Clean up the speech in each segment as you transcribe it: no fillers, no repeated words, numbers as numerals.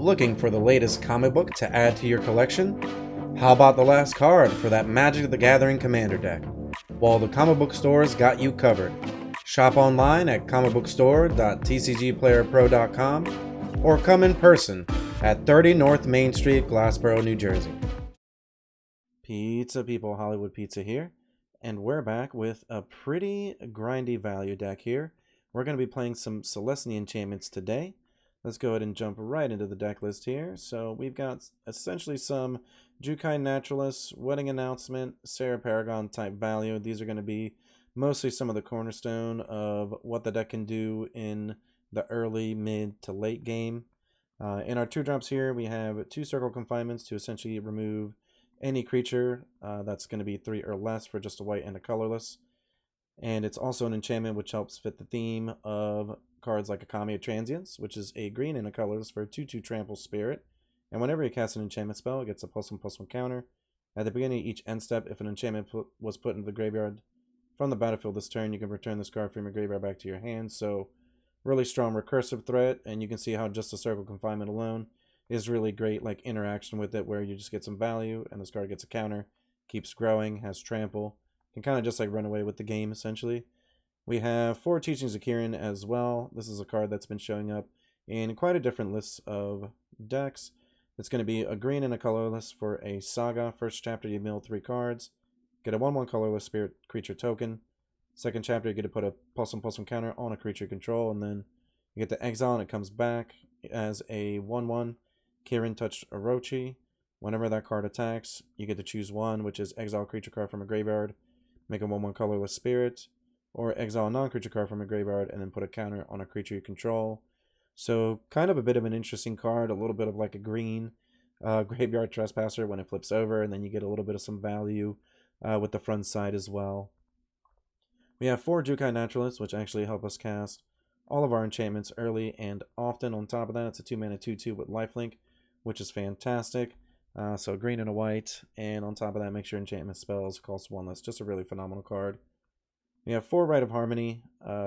Looking for the latest comic book to add to your collection? How about the last card for that Magic the Gathering Commander deck? Well, the comic book stores got you covered. Shop online at comicbookstore.tcgplayerpro.com or come in person at 30 North Main Street, Glassboro, New Jersey. Pizza people, Hollywoodpizza here, and we're back with a pretty grindy value deck here. We're going to be playing some Selesnya Enchantments today. Let's go ahead and jump right into the deck list here. So we've got essentially some Jukai Naturalists, Wedding Announcement, Sarah Paragon type value. These are going to be mostly some of the cornerstone of what the deck can do in the early, mid to late game. In our 2-drops here, we have 2 Circle Confinements to essentially remove any creature that's going to be 3 or less for just a white and a colorless. And it's also an enchantment which helps fit the theme of cards like Akami of Transience, which is a green and a colorless for a 2/2 Trample Spirit. And whenever you cast an enchantment spell, it gets a +1/+1 counter. At the beginning of each end step, if an enchantment was put into the graveyard from the battlefield this turn, you can return this card from your graveyard back to your hand. So really strong recursive threat, and you can see how just the Circle Confinement alone is really great like interaction with it, where you just get some value and this card gets a counter, keeps growing, has trample, can kind of just like run away with the game essentially. We have 4 Teachings of Kirin as well. This is a card that's been showing up in quite a different list of decks. It's going to be a green and a colorless for a Saga. First chapter, you mill 3 cards. Get a 1/1 colorless spirit creature token. Second chapter, you get to put a +1/+1 counter on a creature control, and then you get to exile and it comes back as a 1/1 Kirin Touched Orochi. Whenever that card attacks, you get to choose one, which is exile a creature card from a graveyard, make a 1/1 colorless spirit, or exile a non-creature card from a graveyard and then put a counter on a creature you control. So kind of a bit of an interesting card, a little bit of like a green graveyard trespasser when it flips over, and then you get a little bit of some value with the front side as well. We have 4 Jukai Naturalists, which actually help us cast all of our enchantments early and often. On top of that, it's a 2-mana 2/2 with lifelink, which is fantastic. So green and a white, and on top of that, make sure enchantment spells cost 1 less. Just a really phenomenal card. We have 4 Rite of Harmony,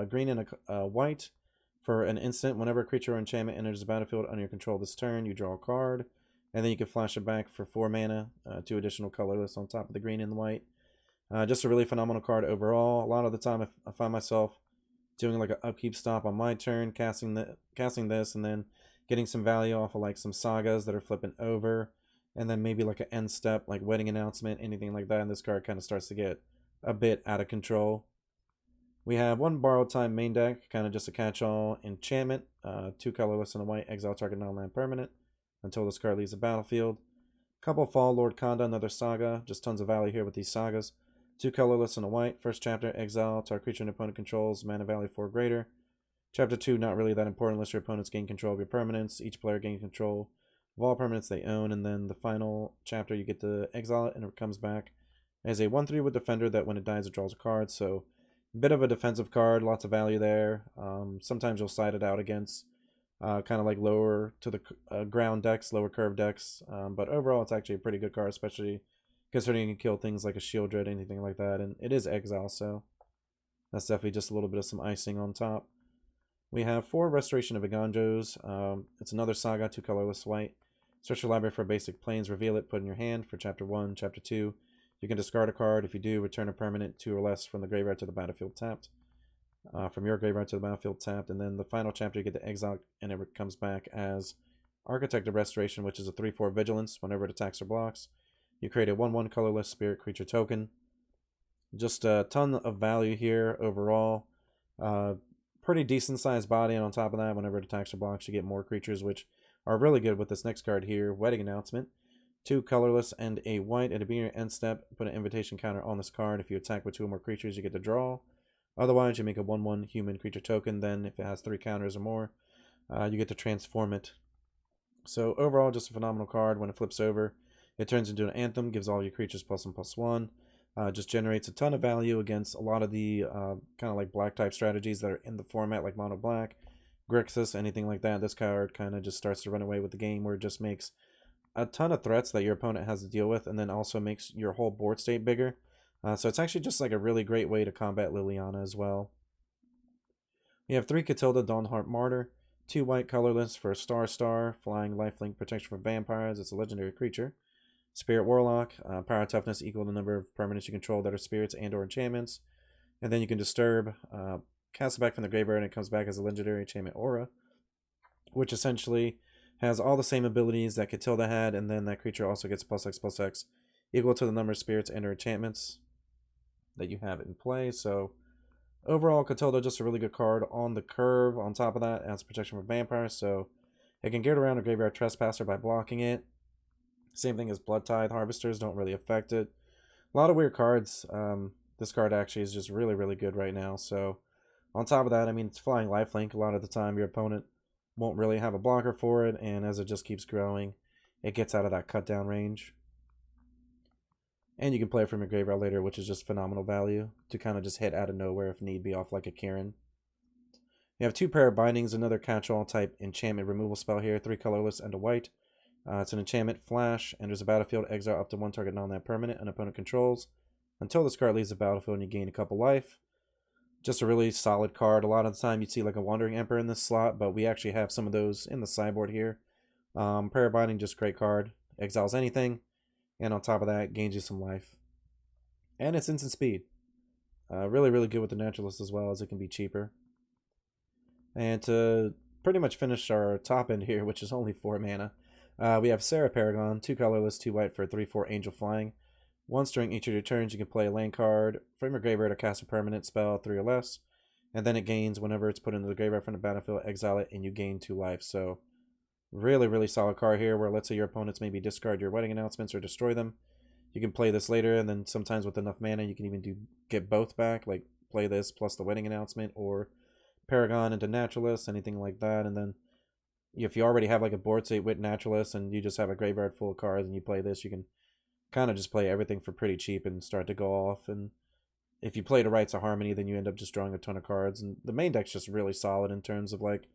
green and a white. For an instant, whenever a creature or enchantment enters the battlefield under your control this turn, you draw a card, and then you can flash it back for 4 mana, 2 additional colorless on top of the green and the white. Just a really phenomenal card overall. A lot of the time, I find myself doing like an upkeep stop on my turn, casting this, and then getting some value off of like some sagas that are flipping over, and then maybe like an end step, like Wedding Announcement, anything like that, and this card kind of starts to get a bit out of control. We have 1 Borrowed Time main deck, kind of just a catch-all enchantment, 2 colorless and a white, exile target non-land permanent until this card leaves the battlefield. Couple Fall Lord Kanda, another saga, just tons of value here with these sagas. 2 colorless and a white, first chapter, exile, target creature an opponent controls, mana value 4 greater. Chapter 2, not really that important unless your opponents gain control of your permanents. Each player gains control of all permanents they own, and then the final chapter, you get to exile it, and it comes back as a 1/3 with Defender that when it dies, it draws a card. So bit of a defensive card, lots of value there. Sometimes you'll side it out against kind of like lower to the ground decks, lower curve decks. But overall, it's actually a pretty good card, especially considering you can kill things like a Shield Dread, anything like that. And it is exile, so that's definitely just a little bit of some icing on top. We have 4 Restoration of Iganjos. It's another saga, 2 colorless white. Search your library for basic planes, reveal it, put it in your hand for chapter 1, chapter 2. You can discard a card. If you do, return a permanent 2 or less from the graveyard to the battlefield tapped. From your graveyard to the battlefield tapped. And then the final chapter, you get to exile, and it comes back as Architect of Restoration, which is a 3/4 Vigilance. Whenever it attacks or blocks, you create a 1/1 colorless spirit creature token. Just a ton of value here overall. Pretty decent sized body, and on top of that, whenever it attacks or blocks, you get more creatures, which are really good with this next card here, Wedding Announcement. 2 colorless and a white. At the beginning of your end step, put an invitation counter on this card. If you attack with 2 or more creatures, you get to draw. Otherwise, you make a 1/1 human creature token. Then, if it has 3 counters or more, you get to transform it. So, overall, just a phenomenal card. When it flips over, it turns into an Anthem, gives all your creatures +1/+1. Just generates a ton of value against a lot of the kind of like black type strategies that are in the format, like Mono Black, Grixis, anything like that. This card kind of just starts to run away with the game, where it just makes a ton of threats that your opponent has to deal with, and then also makes your whole board state bigger. So it's actually just like a really great way to combat Liliana as well. We have 3 Catilda Dawnheart Martyr, 2 white colorless for Star, flying lifelink protection from vampires. It's a legendary creature. Spirit Warlock, power toughness equal to the number of permanents you control that are spirits and or enchantments. And then you can disturb, cast it back from the graveyard, and it comes back as a legendary enchantment aura, which essentially has all the same abilities that Catilda had, and then that creature also gets +X equal to the number of spirits and or enchantments that you have in play. So overall, Catilda just a really good card on the curve. On top of that, it has protection from vampires, so it can get around a graveyard trespasser by blocking it. Same thing as Blood Tithe. Harvesters don't really affect it. A lot of weird cards. This card actually is just really, really good right now. So on top of that, I mean, it's flying lifelink. A lot of the time, your opponent won't really have a blocker for it, and as it just keeps growing, it gets out of that cut down range. And you can play it from your graveyard later, which is just phenomenal value to kind of just hit out of nowhere if need be off like a Kieran. You have 2 pair of bindings, another catch-all type enchantment removal spell here, 3 colorless and a white. It's an enchantment flash, enters a battlefield, exile up to 1 target non-land permanent an opponent controls until this card leaves the battlefield and you gain a couple life. Just a really solid card. A lot of the time you'd see like a Wandering Emperor in this slot, but we actually have some of those in the sideboard here. Pair of Binding, just great card. Exiles anything, and on top of that, gains you some life. And it's instant speed. Really, really good with the Naturalist as well, as it can be cheaper. And to pretty much finish our top end here, which is only 4 mana, we have Sarah Paragon, 2 colorless, 2 white for a 3/4 Angel Flying. Once during each of your turns, you can play a land card from your graveyard or cast a permanent spell, 3 or less, and then it gains whenever it's put into the graveyard from the battlefield, exile it, and you gain 2 life. So really, really solid card here, where let's say your opponents maybe discard your wedding announcements or destroy them. You can play this later, and then sometimes with enough mana, you can even get both back, like play this plus the wedding announcement, or Paragon into Naturalist, anything like that. And then if you already have like a board state with Naturalist and you just have a graveyard full of cards and you play this, you can kind of just play everything for pretty cheap and start to go off. And if you play the Rites of Harmony, then you end up just drawing a ton of cards. And the main deck's just really solid in terms of like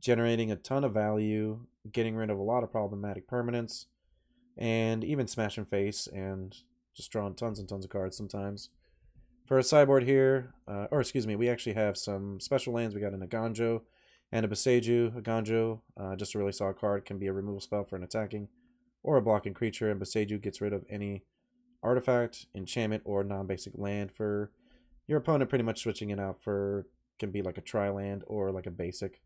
generating a ton of value, getting rid of a lot of problematic permanents, and even smash and face, and just drawing tons and tons of cards sometimes. For a sideboard here, we actually have some special lands. We got an Aganjo and a Boseiju. Aganjo, just a really solid card, can be a removal spell for an attacking or a blocking creature, and Boseiju gets rid of any artifact, enchantment, or non-basic land for your opponent, pretty much switching it out for, can be like a tri-land or like a basic.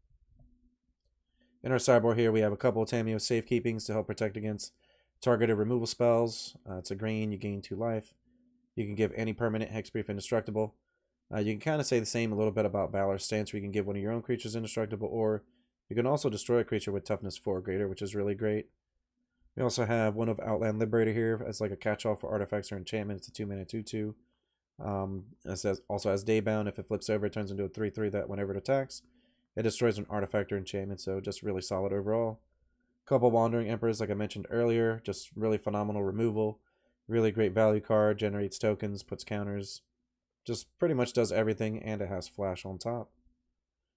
In our sideboard here, we have a couple of Tamiyo Safekeepings to help protect against targeted removal spells. It's a green, you gain 2 life. You can give any permanent hexproof indestructible. You can kind of say the same a little bit about Valor's Stance, where you can give one of your own creatures indestructible, or you can also destroy a creature with toughness 4 or greater, which is really great. We also have one of Outland Liberator here as like a catch-all for artifacts or enchantments. It's a 2-mana 2/2. It also has Daybound. If it flips over, it turns into a 3/3 that whenever it attacks, it destroys an artifact or enchantment, so just really solid overall. Couple Wandering Emperors, like I mentioned earlier, just really phenomenal removal. Really great value card, generates tokens, puts counters, just pretty much does everything, and it has flash on top.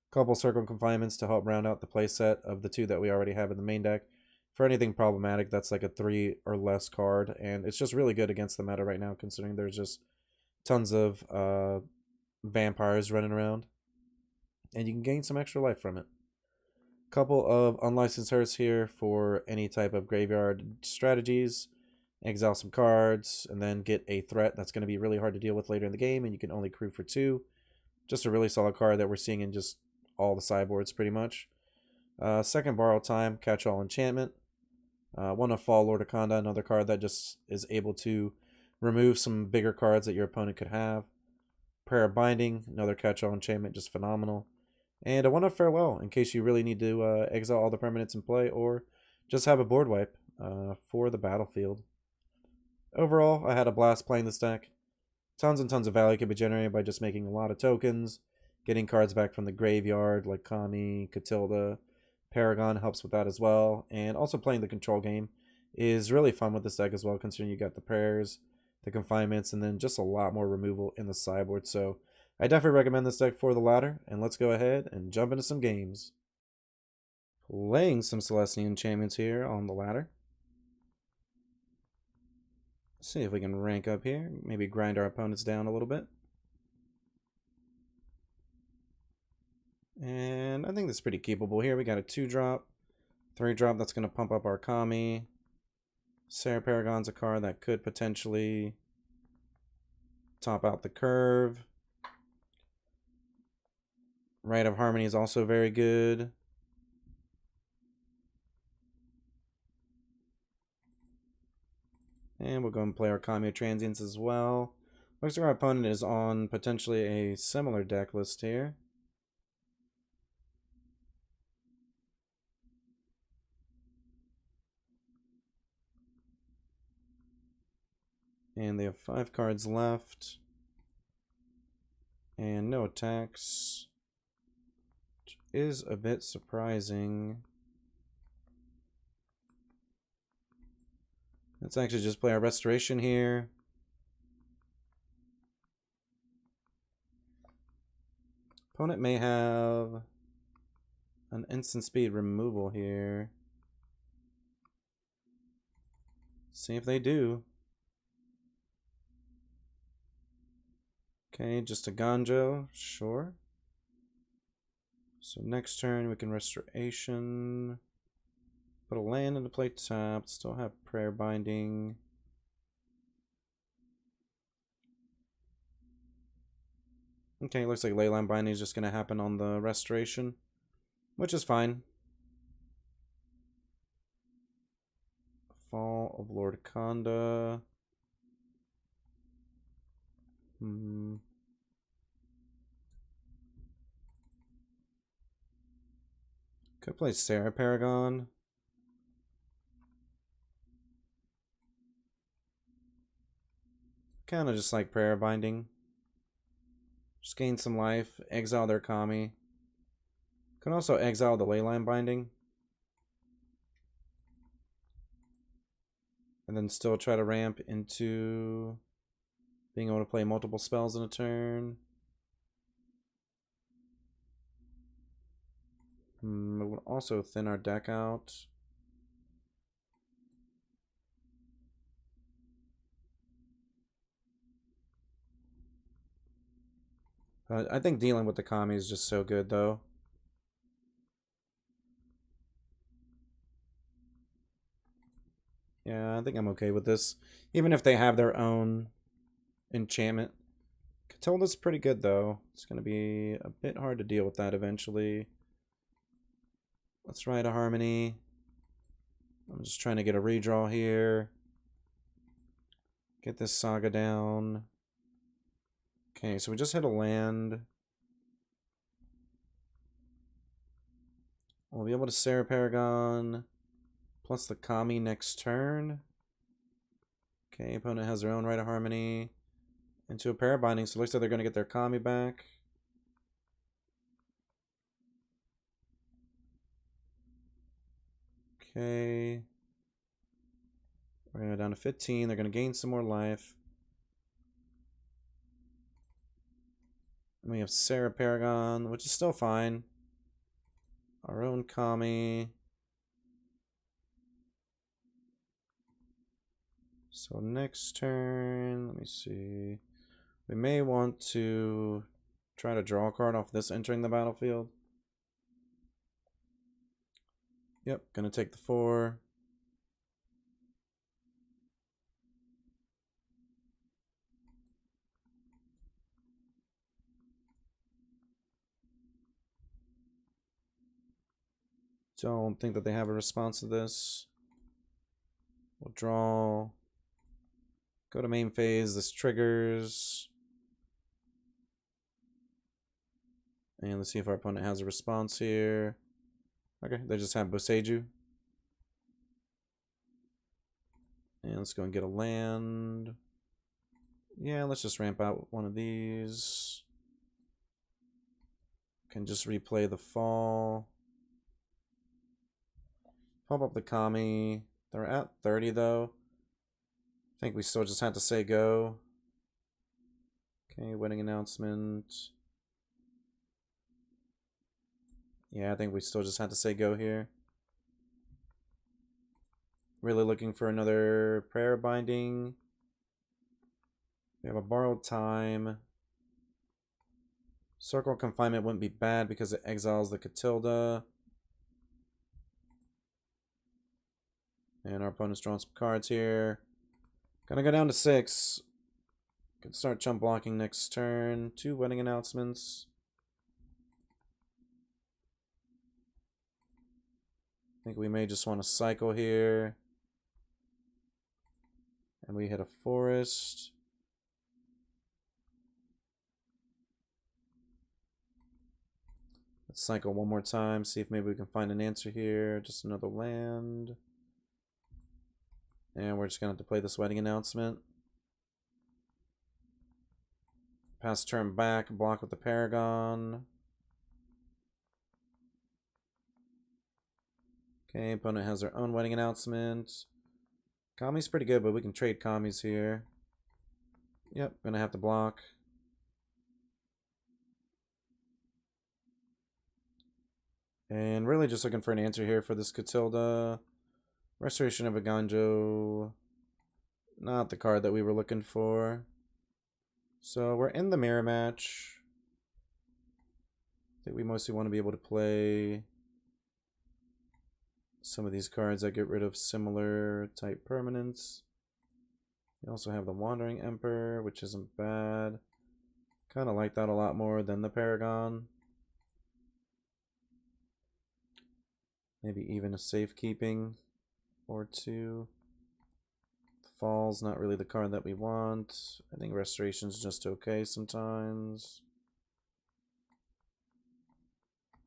Couple Circle Confinements to help round out the playset of the 2 that we already have in the main deck. For anything problematic, that's like a 3 or less card, and it's just really good against the meta right now, considering there's just tons of vampires running around, and you can gain some extra life from it. Couple of Unlicensed Hearths here for any type of graveyard strategies. Exile some cards, and then get a threat that's going to be really hard to deal with later in the game, and you can only crew for 2. Just a really solid card that we're seeing in just all the sideboards pretty much. Second Borrow Time, Catch-all Enchantment. One of Fall Lord Akonda, another card that just is able to remove some bigger cards that your opponent could have. Prayer of Binding, another catch-all enchantment, just phenomenal. And a one of Farewell, in case you really need to exile all the permanents in play, or just have a board wipe for the battlefield. Overall, I had a blast playing this deck. Tons and tons of value can be generated by just making a lot of tokens, getting cards back from the graveyard like Kami, Catilda, Paragon helps with that as well, and also playing the control game is really fun with this deck as well, considering you got the prayers, the confinements, and then just a lot more removal in the sideboard. So I definitely recommend this deck for the latter, and let's go ahead and jump into some games. Playing some Selesnya Enchantments here on the ladder. See if we can rank up here, maybe grind our opponents down a little bit. And I think that's pretty keepable here. We got a 2-drop, 3-drop that's going to pump up our Kami. Sarah Paragon's a card that could potentially top out the curve. Rite of Harmony is also very good. And we'll go and play our Kami Transients as well. Looks like our opponent is on potentially a similar deck list here. And they have 5 cards left. And no attacks. Which is a bit surprising. Let's actually just play our Restoration here. Opponent may have an instant speed removal here. See if they do. Okay, just a Ganjo, sure. So next turn we can Restoration. Put a land into play tapped. Still have Prayer Binding. Okay, looks like Leyline Binding is just going to happen on the Restoration, which is fine. Fall of Lord Khanda. Could play Sarah Paragon. Kind of just like Prayer Binding. Just gain some life, exile their Kami. Can also exile the Leyline Binding. And then still try to ramp into being able to play multiple spells in a turn. It would also thin our deck out. I think dealing with the Kami is just so good, though. Yeah, I think I'm okay with this. Even if they have their own enchantment. Catilda's pretty good, though. It's going to be a bit hard to deal with that eventually. Let's Rite a Harmony. I'm just trying to get a redraw here. Get this Saga down. Okay, so we just hit a land. We'll be able to Sarah Paragon plus the Kami next turn. Okay, opponent has their own Rite of Harmony into a Prayer Binding, so it looks like they're going to get their Kami back. Okay. We're going to go down to 15. They're going to gain some more life. And we have Sarah Paragon, which is still fine. Our own Kami. So next turn, let me see. We may want to try to draw a card off this entering the battlefield. Yep, gonna take the 4. Don't think that they have a response to this. We'll draw. Go to main phase. This triggers. And let's see if our opponent has a response here. Okay, they just have Boseiju. And let's go and get a land. Yeah, let's just ramp out one of these. Can just replay the fall. Pump up the Kami. They're at 30 though. I think we still just had to say go. Okay, wedding announcement. Yeah, I think we still just had to say go here. Really looking for another Prayer Binding. We have a Borrowed Time. Circle confinement wouldn't be bad because it exiles the Catilda. And our opponent's drawing some cards here. Gonna go down to 6. Can start chump blocking next turn. 2 wedding announcements. I think we may just want to cycle here. And we hit a forest. Let's cycle one more time, see if maybe we can find an answer here. Just another land. And we're just going to have to play this wedding announcement. Pass turn back, block with the Paragon. Okay, opponent has their own wedding announcement. Kami's pretty good, but we can trade Kami's here. Yep, gonna have to block. And really just looking for an answer here for this Catilda. Restoration of a Ganjo. Not the card that we were looking for. So we're in the mirror match. I think we mostly want to be able to play some of these cards that get rid of similar type permanents. You also have the Wandering Emperor, which isn't bad. Kind of like that a lot more than the Paragon. Maybe even a safekeeping or 2. Fall's not really the card that we want. I think Restoration's just okay sometimes.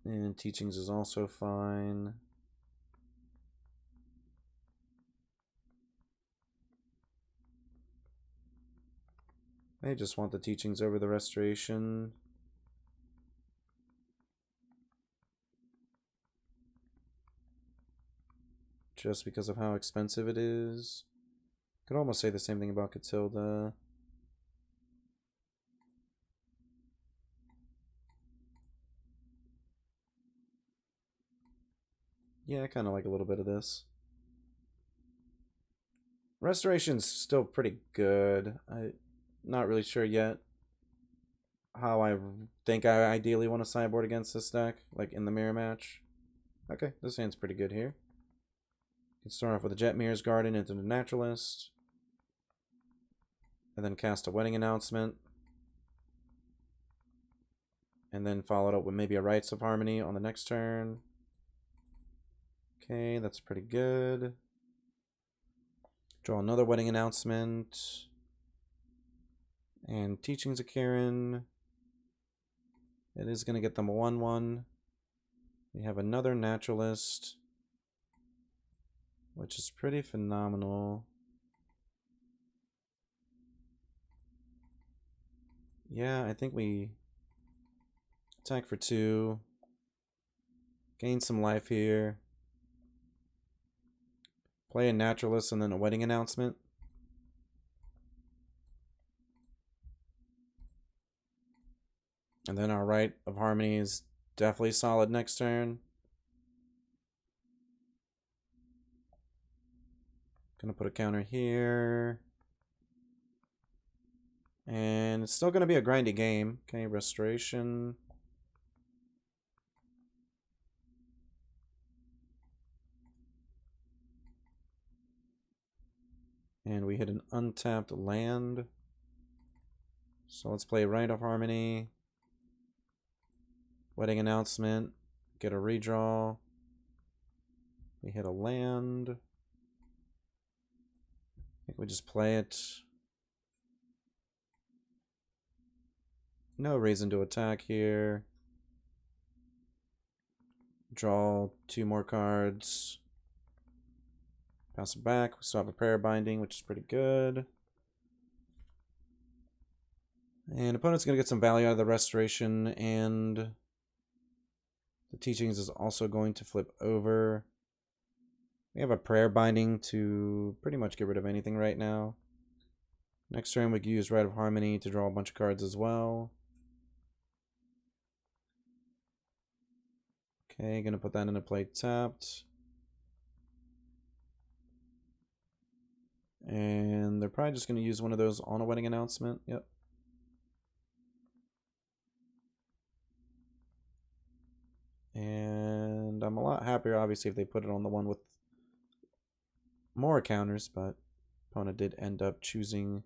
And Teachings is also fine. I just want the Teachings over the Restoration. Just because of how expensive it is. Could almost say the same thing about Catilda. Yeah, I kind of like a little bit of this. Restoration's still pretty good. I'm not really sure yet how I think I ideally want to sideboard against this deck, like in the mirror match. Okay, this hand's pretty good here. Can start off with a Jetmir's Garden into the Naturalist. And then cast a wedding announcement. And then follow it up with maybe a Rites of Harmony on the next turn. Okay, that's pretty good. Draw another wedding announcement. And Teachings of Karen. It is going to get them a 1/1. We have another Naturalist, which is pretty phenomenal. Yeah, I think we attack for 2. Gain some life here. Play a Naturalist and then a wedding announcement. And then our Rite of Harmony is definitely solid next turn. Gonna put a counter here. And it's still gonna be a grindy game. Okay, Restoration. And we hit an untapped land. So let's play Rite of Harmony. Wedding announcement. Get a redraw. We hit a land. I think we just play it. No reason to attack here. Draw 2 more cards. Pass it back. We still have a Prayer Binding, which is pretty good. And opponent's going to get some value out of the Restoration, and the Teachings is also going to flip over. We have a Prayer Binding to pretty much get rid of anything right now. Next turn we can use Rite of Harmony to draw a bunch of cards as well. Okay, gonna put that into play tapped. And they're probably just gonna use one of those on a wedding announcement. Yep. And I'm a lot happier, obviously, if they put it on the one with more counters, but opponent did end up choosing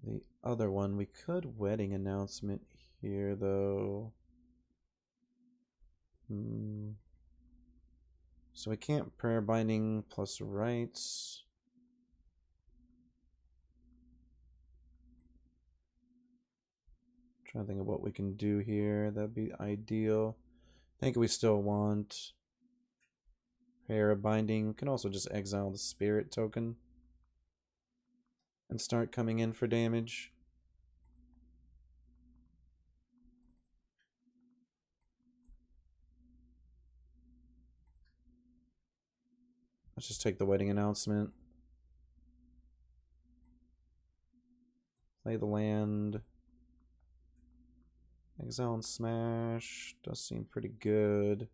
the other one. We could wedding announcement here, though. So we can't prayer binding plus rights. Trying to think of what we can do here. That'd be ideal. I think we still want prayer binding. We can also just exile the spirit token and start coming in for damage. Let's just take the wedding announcement. Play the land. Exile and smash. Does seem pretty good.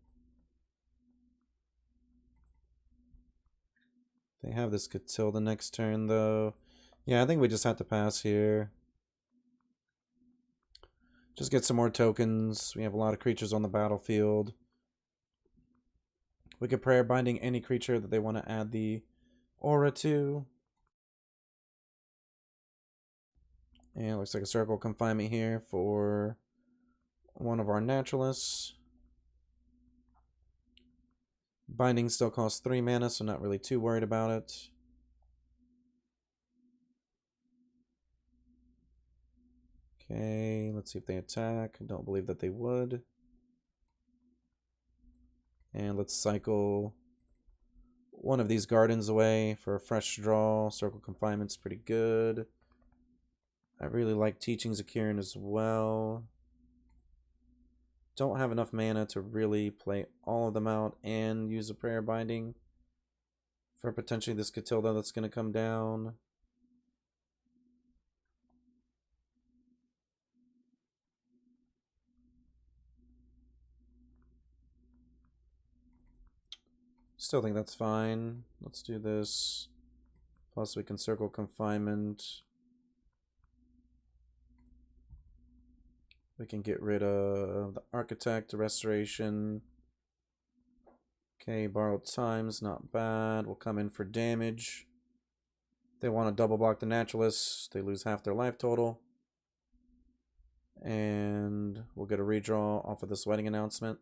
They have this Catilda next turn, though. Yeah, I think we just have to pass here. Just get some more tokens. We have a lot of creatures on the battlefield. We could prayer binding any creature that they want to add the aura to. And it looks like a circle confinement here for one of our naturalists. Binding still costs 3 mana, so not really too worried about it. Okay, let's see if they attack. I don't believe that they would. And let's cycle one of these gardens away for a fresh draw. Circle confinement's pretty good. I really like Teachings of Kieran as well. Don't have enough mana to really play all of them out and use a prayer binding for potentially this Catilda that's going to come down. Still think that's fine. Let's do this. Plus we can circle confinement. We can get rid of the Architect, Restoration. Okay, borrowed time's not bad. We'll come in for damage. They want to double block the Naturalists. They lose half their life total. And we'll get a redraw off of this wedding announcement.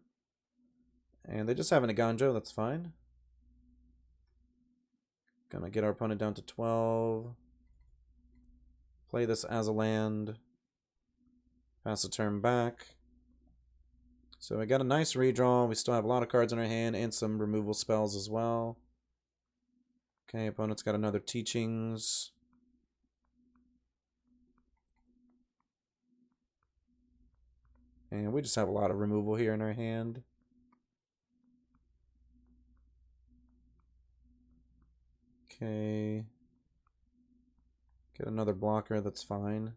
And they just have an Aganjo, that's fine. Gonna get our opponent down to 12. Play this as a land. Pass the turn back. So we got a nice redraw. We still have a lot of cards in our hand and some removal spells as well. Okay, opponent's got another Teachings. And we just have a lot of removal here in our hand. Okay. Get another blocker, that's fine.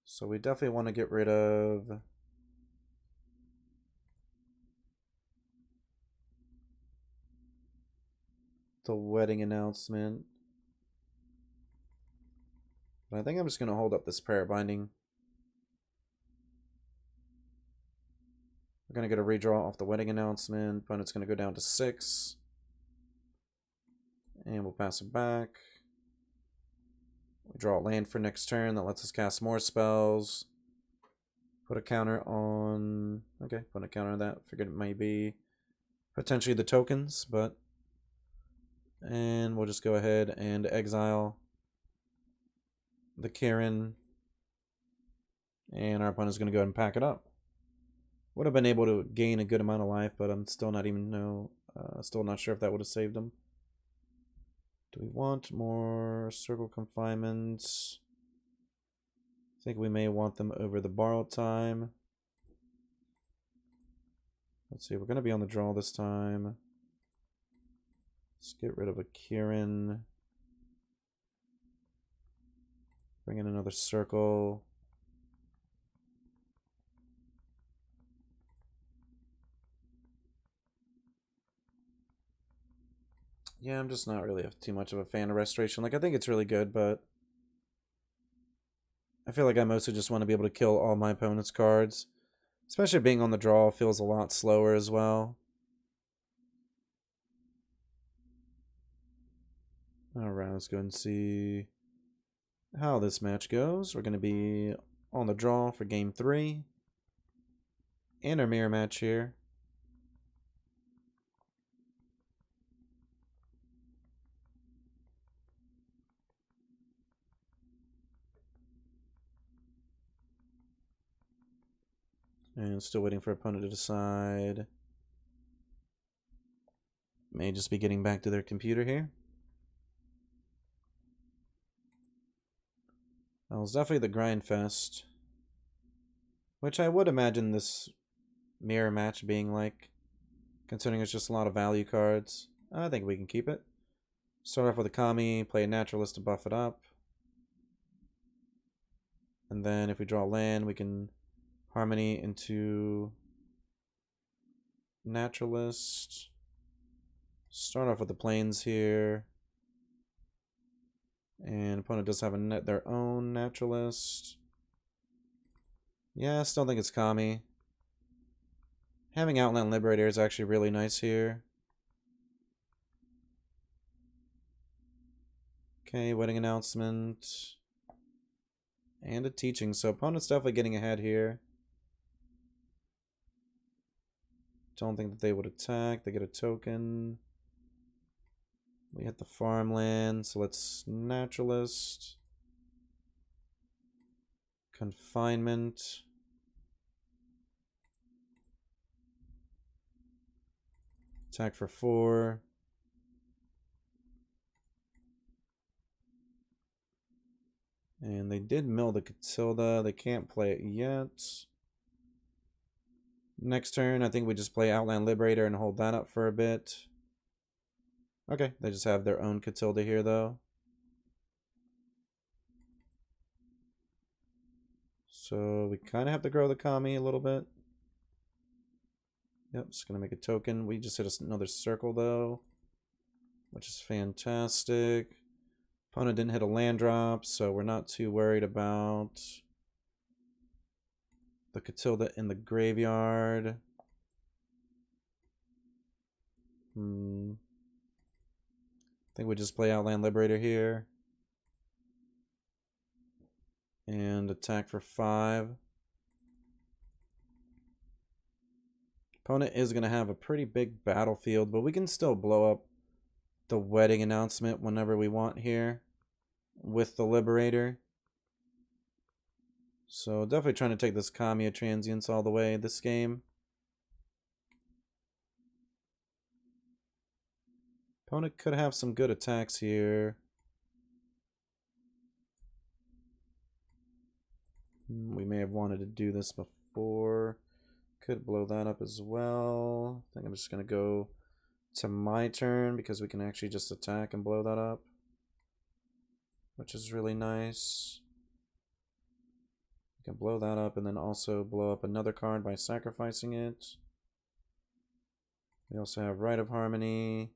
So we definitely want to get rid of the wedding announcement. But I think I'm just going to hold up this prayer binding. We're going to get a redraw off the wedding announcement. Opponent's going to go down to 6. And we'll pass it back. We draw a land for next turn that lets us cast more spells. Put a counter on... Okay, put a counter on that. Figured it might be potentially the tokens, but... And we'll just go ahead and exile the Kieran. And our opponent's going to go ahead and pack it up. Would have been able to gain a good amount of life, but I'm still not even still not sure if that would have saved him. Do we want more circle confinements? I think we may want them over the borrowed time. Let's see, we're going to be on the draw this time. Let's get rid of a Kieran. Bring in another circle. Yeah, I'm just not really too much of a fan of Restoration. Like, I think it's really good, but I feel like I mostly just want to be able to kill all my opponent's cards. Especially being on the draw feels a lot slower as well. Alright, let's go and see how this match goes. We're going to be on the draw for game 3. And our mirror match here. And still waiting for opponent to decide. May just be getting back to their computer here. Well, it's definitely the grind fest, which I would imagine this mirror match being like, considering it's just a lot of value cards. I think we can keep it. Start off with a Kami, play a Naturalist to buff it up. And then if we draw land, we can Harmony into Naturalist. Start off with the plains here. And opponent does have their own Naturalist. Yeah, I still think it's Kami. Having Outland Liberator is actually really nice here. Okay, wedding announcement. And a teaching, so opponent's definitely getting ahead here. Don't think that they would attack. They get a token. We hit the farmland, so let's Naturalist. Confinement. Attack for 4. And they did mill the Catilda. They can't play it yet. Next turn, I think we just play Outland Liberator and hold that up for a bit. Okay, they just have their own Catilda here, though. So we kind of have to grow the Kami a little bit. Yep, just going to make a token. We just hit another circle, though, which is fantastic. Opponent didn't hit a land drop, so we're not too worried about the Catilda in the graveyard. I think we just play Outland Liberator here. And attack for 5. Opponent is going to have a pretty big battlefield, but we can still blow up the wedding announcement whenever we want here with the Liberator. So definitely trying to take this Kamiya Transience all the way this game. Opponent could have some good attacks here. We may have wanted to do this before. Could blow that up as well. I think I'm just going to go to my turn because we can actually just attack and blow that up, which is really nice. We can blow that up and then also blow up another card by sacrificing it. We also have Rite of Harmony.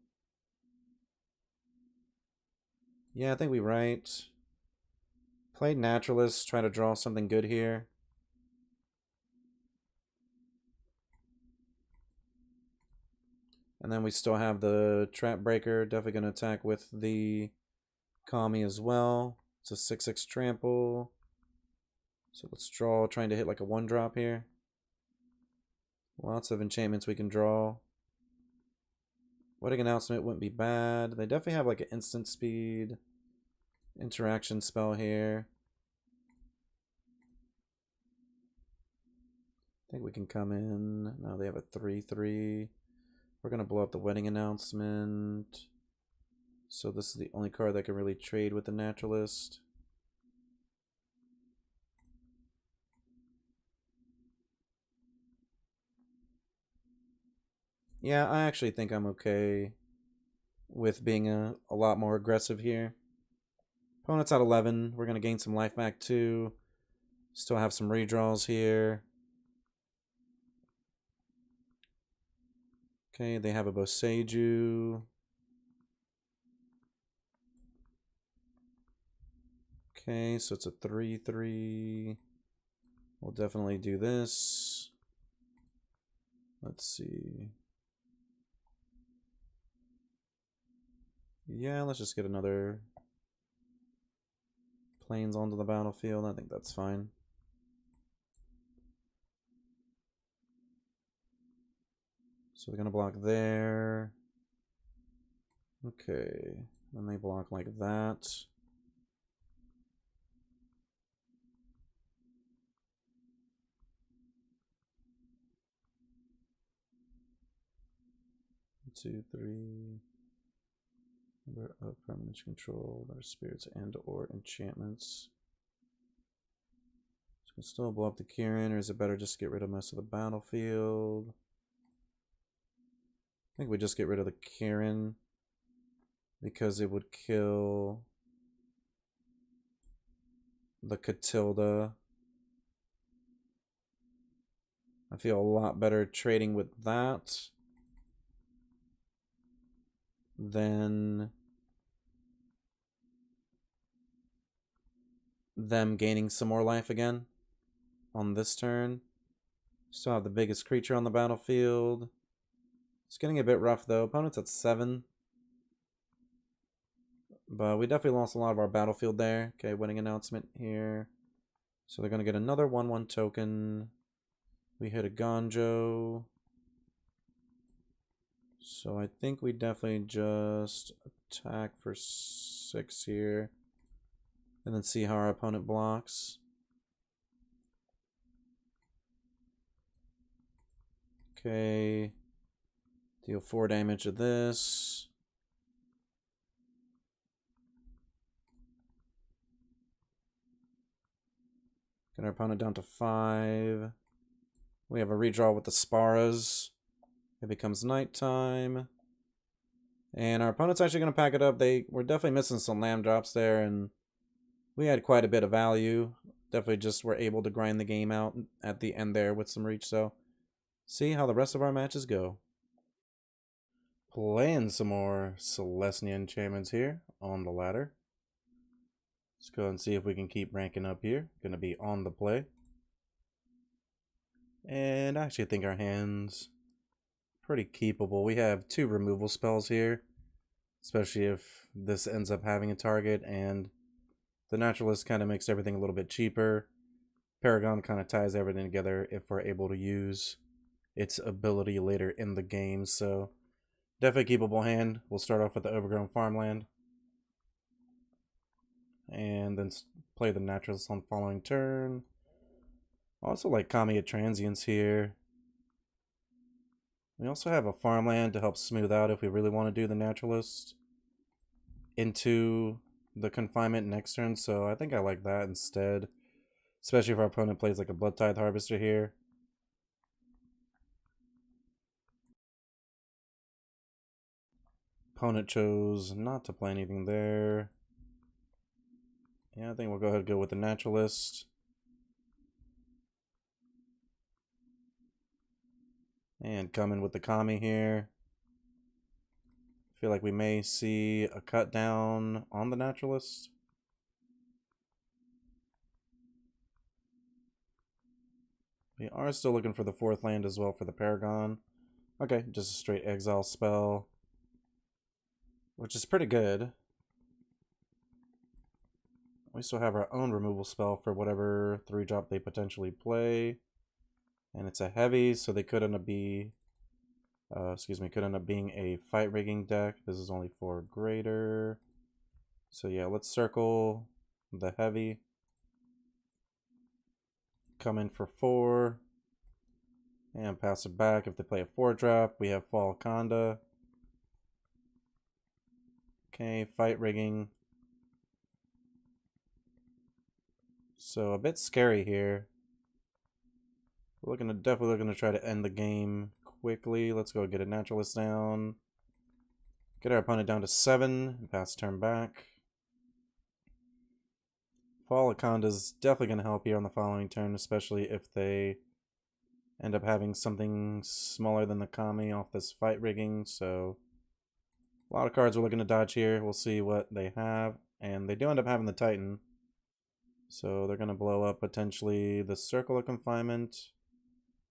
Yeah, I think we right. Play Naturalist, try to draw something good here. And then we still have the Trap Breaker, definitely going to attack with the Kami as well. It's a 6/6 trample. So let's draw, trying to hit like a 1-drop here. Lots of enchantments we can draw. Wedding Announcement wouldn't be bad. They definitely have like an instant speed interaction spell here. I think we can come in. Now they have a 3/3. We're going to blow up the Wedding Announcement. So this is the only card that can really trade with the Naturalist. Yeah, I actually think I'm okay with being a lot more aggressive here. Opponent's at 11. We're going to gain some life back too. Still have some redraws here. Okay, they have a Boseiju. Okay, so it's a 3/3. We'll definitely do this. Let's see. Yeah, let's just get another planes onto the battlefield. I think that's fine. So they're gonna block there. Okay, then they block like that. Two, three. Number of permanent control, their spirits and or enchantments. So we can still blow up the Kieran, or is it better just to get rid of most of the battlefield? I think we just get rid of the Kieran because it would kill the Catilda. I feel a lot better trading with that than them gaining some more life again on this turn. Still have the biggest creature on the battlefield. It's getting a bit rough though. Opponent's at 7. But we definitely lost a lot of our battlefield there. Okay, winning announcement here. So they're going to get another 1/1 token. We hit a Gonjo. So I think we definitely just attack for 6 here. And then see how our opponent blocks. Okay. Deal 4 damage to this. Get our opponent down to 5. We have a redraw with the Sparas. It becomes nighttime. And our opponent's actually going to pack it up. They were definitely missing some land drops there, and we had quite a bit of value. Definitely just were able to grind the game out at the end there with some reach. So, see how the rest of our matches go. Playing some more Selesnya Enchantments here on the ladder. Let's go and see if we can keep ranking up here. Gonna be on the play. And I actually think our hand's pretty keepable. We have 2 removal spells here, especially if this ends up having a target, and the Naturalist kind of makes everything a little bit cheaper. Paragon kind of ties everything together if we're able to use its ability later in the game. So definitely keepable hand. We'll start off with the Overgrown Farmland, and then play the Naturalist on the following turn. Also like Kami at Transience here. We also have a farmland to help smooth out if we really want to do the Naturalist into the confinement next turn, so I think I like that instead. Especially if our opponent plays like a Blood Tithe Harvester here. Opponent chose not to play anything there. Yeah, I think we'll go ahead and go with the Naturalist. And come in with the Kami here. I feel like we may see a cut down on the Naturalist. We are still looking for the 4th land as well for the Paragon. Okay, just a straight exile spell, which is pretty good. We still have our own removal spell for whatever 3-drop they potentially play. And it's a heavy, so they could end up being a fight rigging deck. This is only for greater. So yeah, let's circle the heavy. Come in for 4. And pass it back. If they play a 4-drop, we have Fall Conda. Okay, fight rigging. So a bit scary here. We're definitely looking to try to end the game quickly. Let's go get a Naturalist down. Get our opponent down to 7 and pass the turn back. Fall Conda's definitely going to help here on the following turn, especially if they end up having something smaller than the Kami off this fight rigging. So a lot of cards we're looking to dodge here. We'll see what they have. And they do end up having the Titan. So they're going to blow up potentially the Circle of Confinement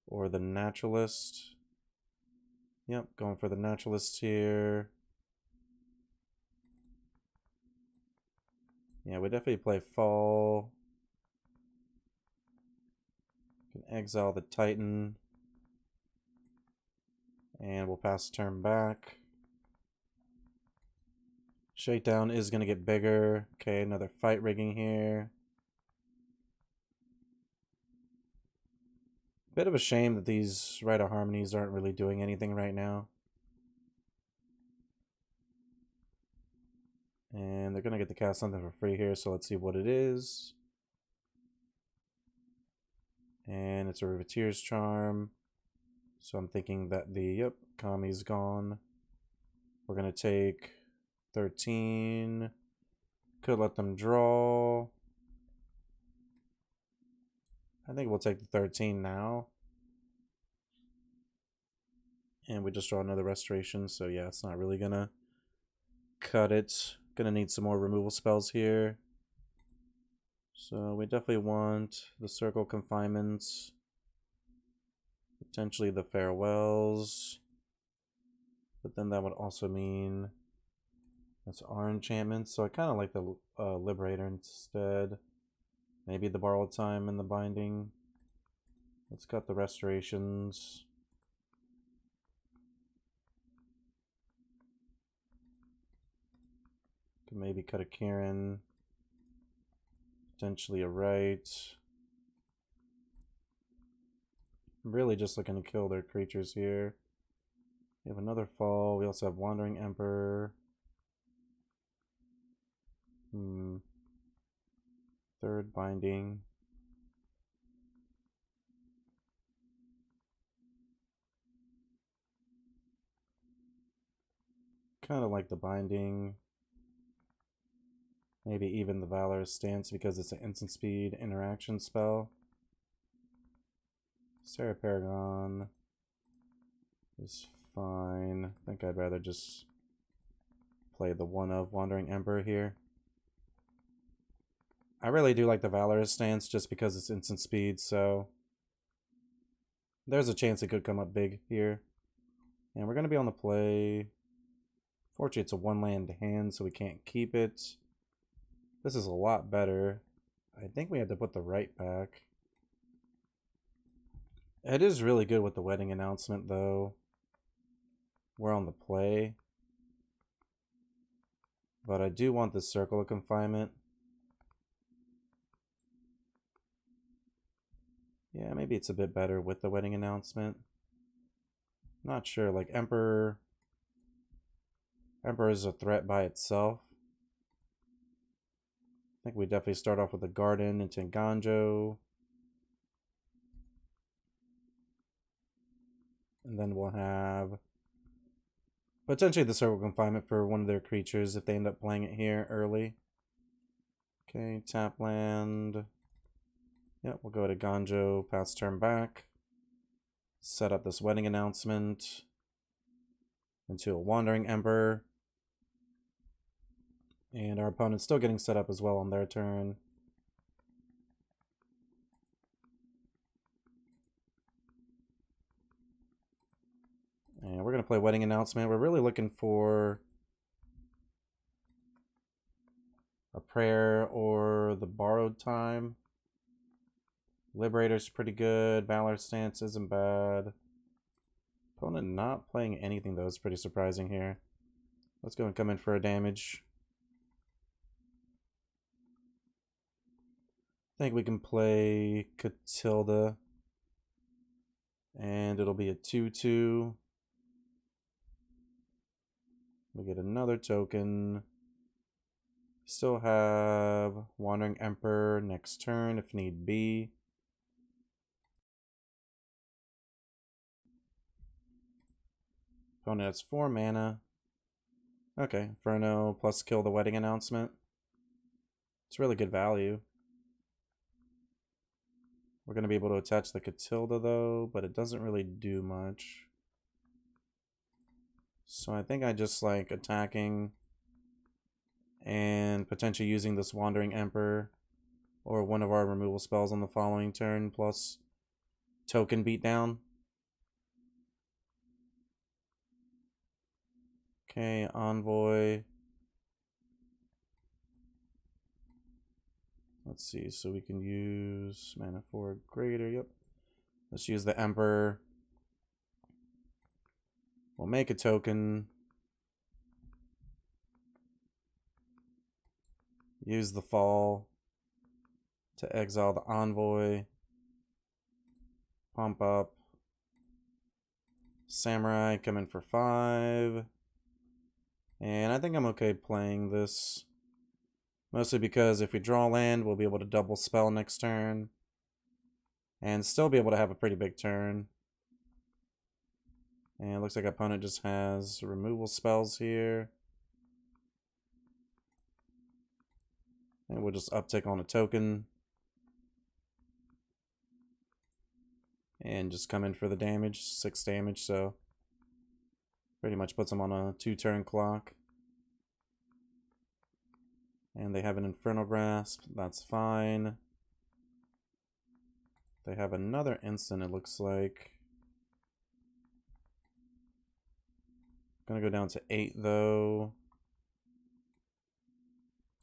or the Naturalist. Yep, going for the Naturalist here. Yeah, we definitely play Fall. Can exile the Titan. And we'll pass the turn back. Shakedown is going to get bigger. Okay, another fight rigging here. Bit of a shame that these Rite of Harmonies aren't really doing anything right now. And they're going to get to cast something for free here, so let's see what it is. And it's a Riveteer's Charm. So I'm thinking that the, yep, Kami's gone. We're going to take 13. Could let them draw. I think we'll take the 13 now. And we just draw another Restoration, so yeah, it's not really going to cut it. Gonna need some more removal spells here. So we definitely want the Circle Confinements. Potentially the Farewells. But then that would also mean that's our enchantments. So I kind of like the Liberator instead. Maybe the Borrowed Time and the Binding. Let's cut the Restorations. Can maybe cut a Kieran. Potentially a Right. I'm really just looking to kill their creatures here. We have another Fall. We also have Wandering Emperor. Third Binding. Kind of like the Binding. Maybe even the Valorous Stance because it's an instant speed interaction spell. Sarah Paragon is fine. I think I'd rather just play the one of Wandering Emperor here. I really do like the Valorous Stance just because it's instant speed, so there's a chance it could come up big here. And we're going to be on the play. Fortunately, it's a one-land hand, so we can't keep it. This is a lot better. I think we had to put the right back. It is really good with the wedding announcement, though. We're on the play. But I do want the Circle of Confinement. Yeah, maybe it's a bit better with the wedding announcement. Not sure, like Emperor is a threat by itself. I think we definitely start off with a Garden and Tenganjo. And then we'll have potentially the Circle Confinement for one of their creatures if they end up playing it here early. Okay, tap land. Yep, we'll go to Ganjo, pass turn back. Set up this wedding announcement into a Wandering Emperor. And our opponent's still getting set up as well on their turn. And we're going to play Wedding Announcement. We're really looking for a Prayer or the Borrowed Time. Liberator's pretty good. Valor Stance isn't bad. Opponent not playing anything, though, is pretty surprising here. Let's go and come in for a damage. I think we can play Catilda. And it'll be a 2/2. We get another token. Still have Wandering Emperor next turn if need be. Opponent has 4 mana. Okay, Inferno plus kill the wedding announcement. It's really good value. We're going to be able to attach the Catilda though, but it doesn't really do much. So I think I just like attacking and potentially using this Wandering Emperor or one of our removal spells on the following turn, plus token beatdown. Okay, Envoy. Let's see, so we can use mana 4 greater, yep. Let's use the Emperor. We'll make a token. Use the fall to exile the Envoy. Pump up. Samurai, come in for 5. And I think I'm okay playing this. Mostly because if we draw land, we'll be able to double spell next turn. And still be able to have a pretty big turn. And it looks like our opponent just has removal spells here. And we'll just uptick on a token. And just come in for the damage, 6 damage, so pretty much puts them on a 2-turn clock. And they have an Infernal Grasp, that's fine. They have another instant, it looks like. Gonna go down to 8 though.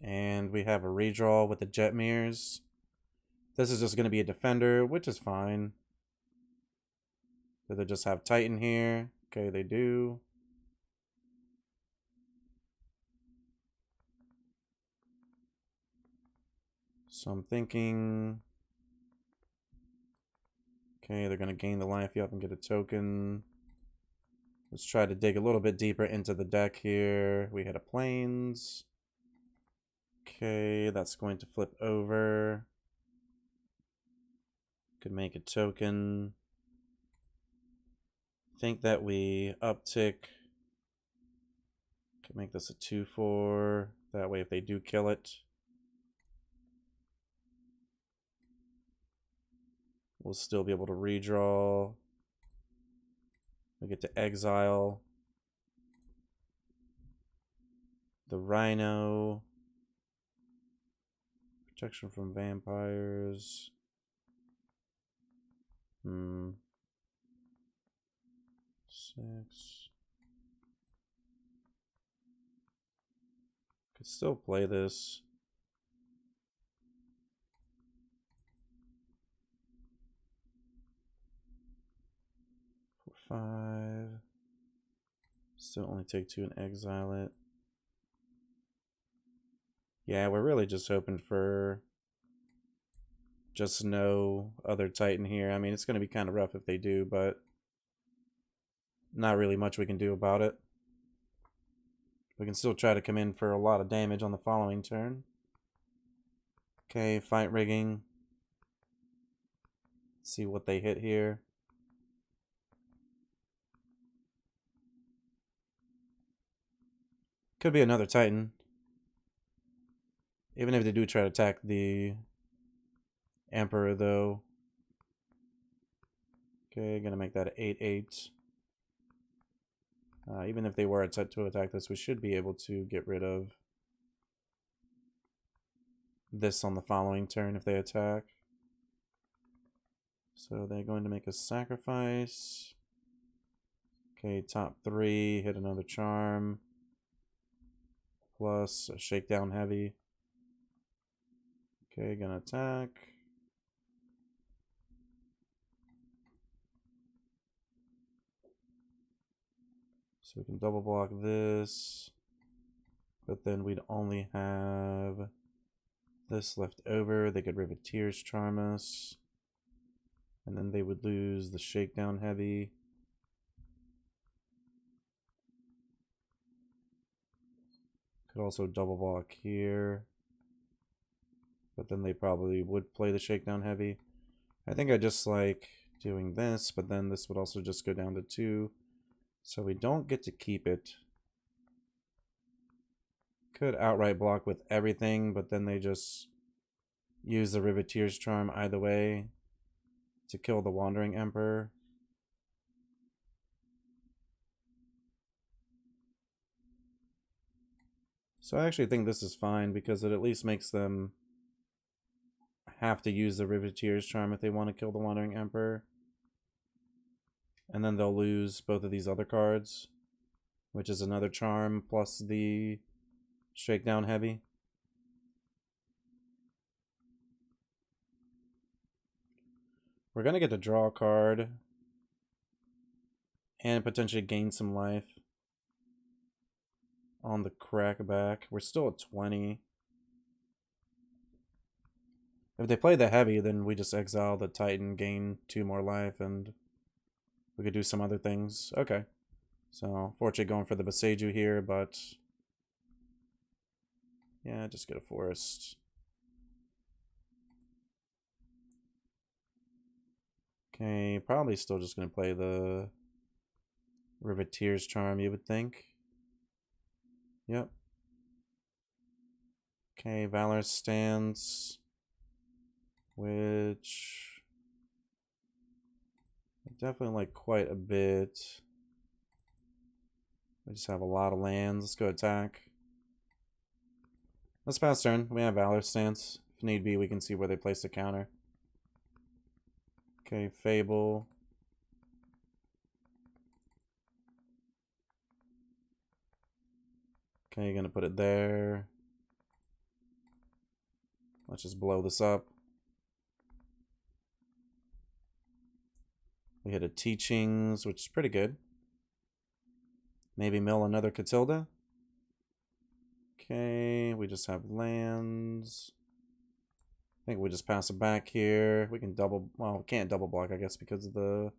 And we have a redraw with the Jet Mirrors. This is just gonna be a defender, which is fine. Do they just have Titan here? Okay, they do. So I'm thinking... Okay, they're going to gain the life up and get a token. Let's try to dig a little bit deeper into the deck here. We had a Plains. Okay, that's going to flip over. Could make a token. Think that we uptick. Could make this a 2/4. That way if they do kill it, we'll still be able to redraw. We get to exile the Rhino. Protection from vampires. 6. Could still play this. For 5. Still only take 2 and exile it. Yeah, we're really just hoping for just no other Titan here. I mean, it's going to be kind of rough if they do, but not really much we can do about it. We can still try to come in for a lot of damage on the following turn. Okay, fight rigging. Let's see what they hit here. Could be another Titan. Even if they do try to attack the Emperor, though. Okay, gonna make that an 8/8. Even if they were to attack this, we should be able to get rid of this on the following turn if they attack. So they're going to make a sacrifice. Okay, top 3, hit another charm. Plus a shakedown heavy. Okay, gonna attack. So we can double block this. But then we'd only have this left over. They could Rivetier's Charm us. And then they would lose the shakedown heavy. Could also double block here. But then they probably would play the shakedown heavy. I think I just like doing this, but then this would also just go down to 2. So we don't get to keep it. Could outright block with everything, but then they just use the Rivetier's Charm either way to kill the Wandering Emperor. So I actually think this is fine because it at least makes them have to use the Rivetier's Charm if they want to kill the Wandering Emperor. And then they'll lose both of these other cards, which is another charm plus the Shakedown Heavy. We're going to get to draw a card and potentially gain some life on the crackback. We're still at 20. If they play the heavy, then we just exile the Titan, gain 2 more life, and we could do some other things. Okay. So, fortunately going for the Boseiju here, but yeah, just get a forest. Okay, probably still just going to play the Rivetier's Charm, you would think. Yep. Okay, Valorous Stance, which I definitely like quite a bit. We just have a lot of lands. Let's go attack. Let's pass turn. We have Valorous Stance. If need be, we can see where they place the counter. Okay, Fable. Okay, gonna put it there. Let's just blow this up. We hit a Teachings, which is pretty good. Maybe mill another Catilda. Okay, we just have lands. I think we just pass it back here. We can double, well, we can't double block, I guess, because of the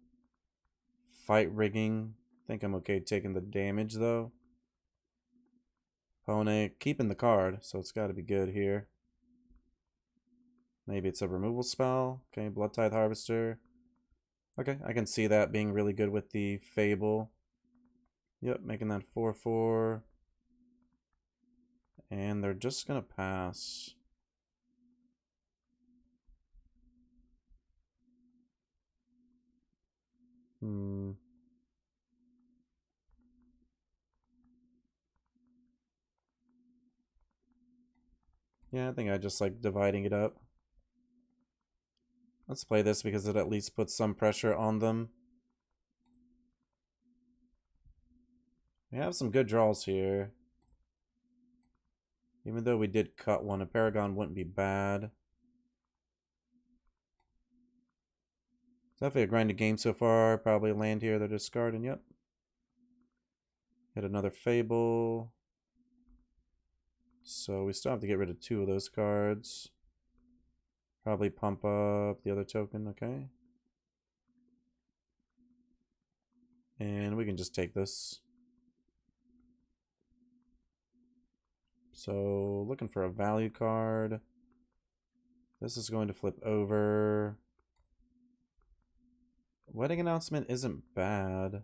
fight rigging. I think I'm okay taking the damage, though. Opponent keeping the card, so it's got to be good here. Maybe it's a removal spell. Okay, Blood Tithe Harvester. Okay, I can see that being really good with the Fable. Yep, making that 4/4. And they're just going to pass. Yeah, I think I just like dividing it up. Let's play this because it at least puts some pressure on them. We have some good draws here. Even though we did cut one, a Paragon wouldn't be bad. Definitely a grinded game so far. Probably land here they're discarding. Yep. Hit another Fable. So we still have to get rid of 2 of those cards. Probably pump up the other token. Okay. And we can just take this. So looking for a value card. This is going to flip over. Wedding Announcement isn't bad.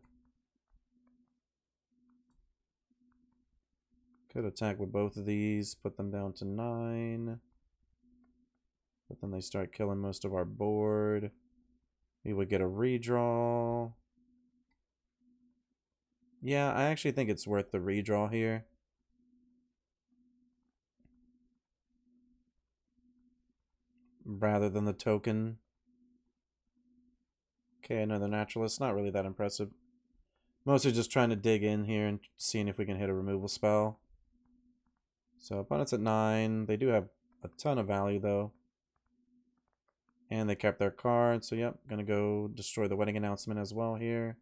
Could attack with both of these, put them down to 9. But then they start killing most of our board. We would get a redraw. Yeah, I actually think it's worth the redraw here. Rather than the token. Okay, another Naturalist. Not really that impressive. Mostly just trying to dig in here and seeing if we can hit a removal spell. So opponents at 9. They do have a ton of value though. And they kept their card. So yep, gonna go destroy the Wedding Announcement as well here.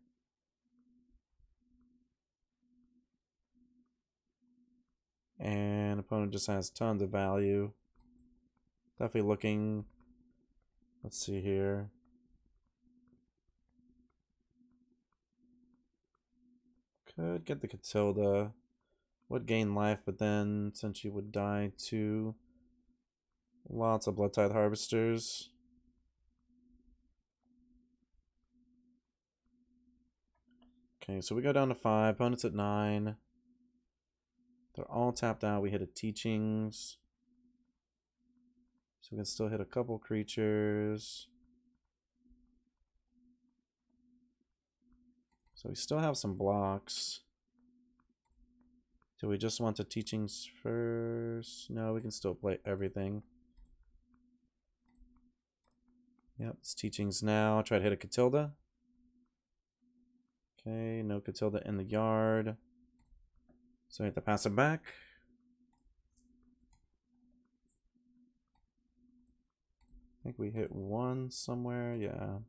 And opponent just has tons of value. Definitely looking. Let's see here. Could get the Catilda. Would gain life, but then since she would die too. Lots of Blood Tithe Harvesters. Okay, so we go down to 5. Opponents at 9. They're all tapped out. We hit a Teachings. So we can still hit a couple creatures. So we still have some blocks. Do we just want the Teachings first? No, we can still play everything. Yep, it's teachings now. Try to hit a Catilda. Okay, no Catilda in the yard. So I have to pass it back. I think we hit one somewhere, yeah.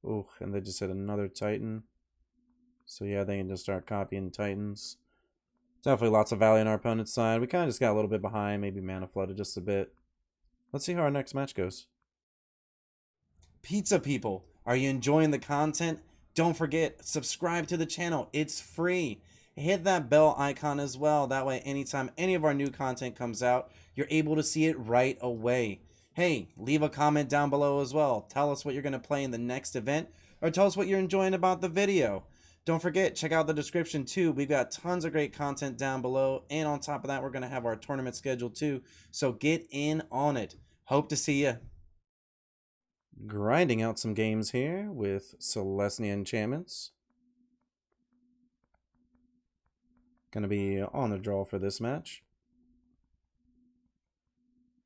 Ooh, and they just hit another Titan. So yeah, they can just start copying Titans. Definitely lots of value on our opponent's side. We kind of just got a little bit behind, maybe mana flooded just a bit. Let's see how our next match goes. Pizza people, are you enjoying the content? Don't forget, subscribe to the channel. It's free. Hit that bell icon as well. That way, anytime any of our new content comes out, you're able to see it right away. Hey, leave a comment down below as well. Tell us what you're going to play in the next event, or tell us what you're enjoying about the video. Don't forget, check out the description too. We've got tons of great content down below. And on top of that, we're going to have our tournament schedule too. So get in on it. Hope to see you. Grinding out some games here with Selesnya Enchantments. Gonna be on the draw for this match.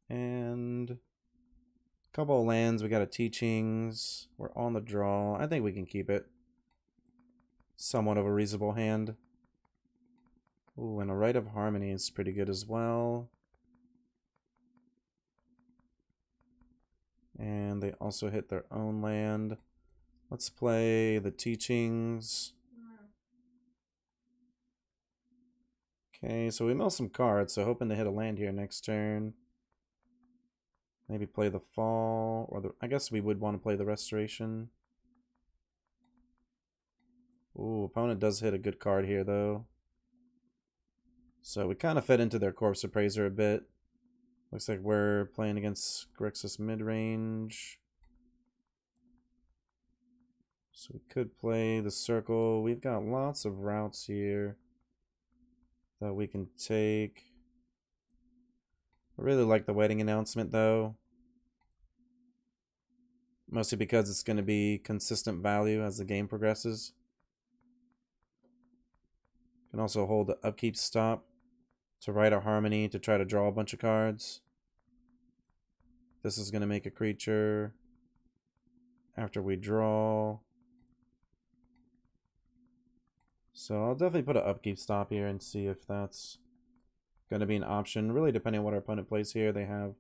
And a couple of lands. We got a teachings. We're on the draw. I think we can keep it. Somewhat of a reasonable hand. Ooh, and a Rite of Harmony is pretty good as well. And they also hit their own land. Let's play the teachings. Okay, so we mill some cards, so hoping to hit a land here next turn. Maybe play the fall, or I guess we would want to play the restoration. Ooh, opponent does hit a good card here, though. So we kind of fit into their Corpse Appraiser a bit. Looks like we're playing against Grixis mid-range. So we could play the circle. We've got lots of routes here that we can take. I really like the wedding announcement, though. Mostly because it's going to be consistent value as the game progresses. You can also hold the upkeep stop to Rite of Harmony to try to draw a bunch of cards. This is going to make a creature after we draw. So I'll definitely put an upkeep stop here and see if that's going to be an option. Really depending on what our opponent plays here. They have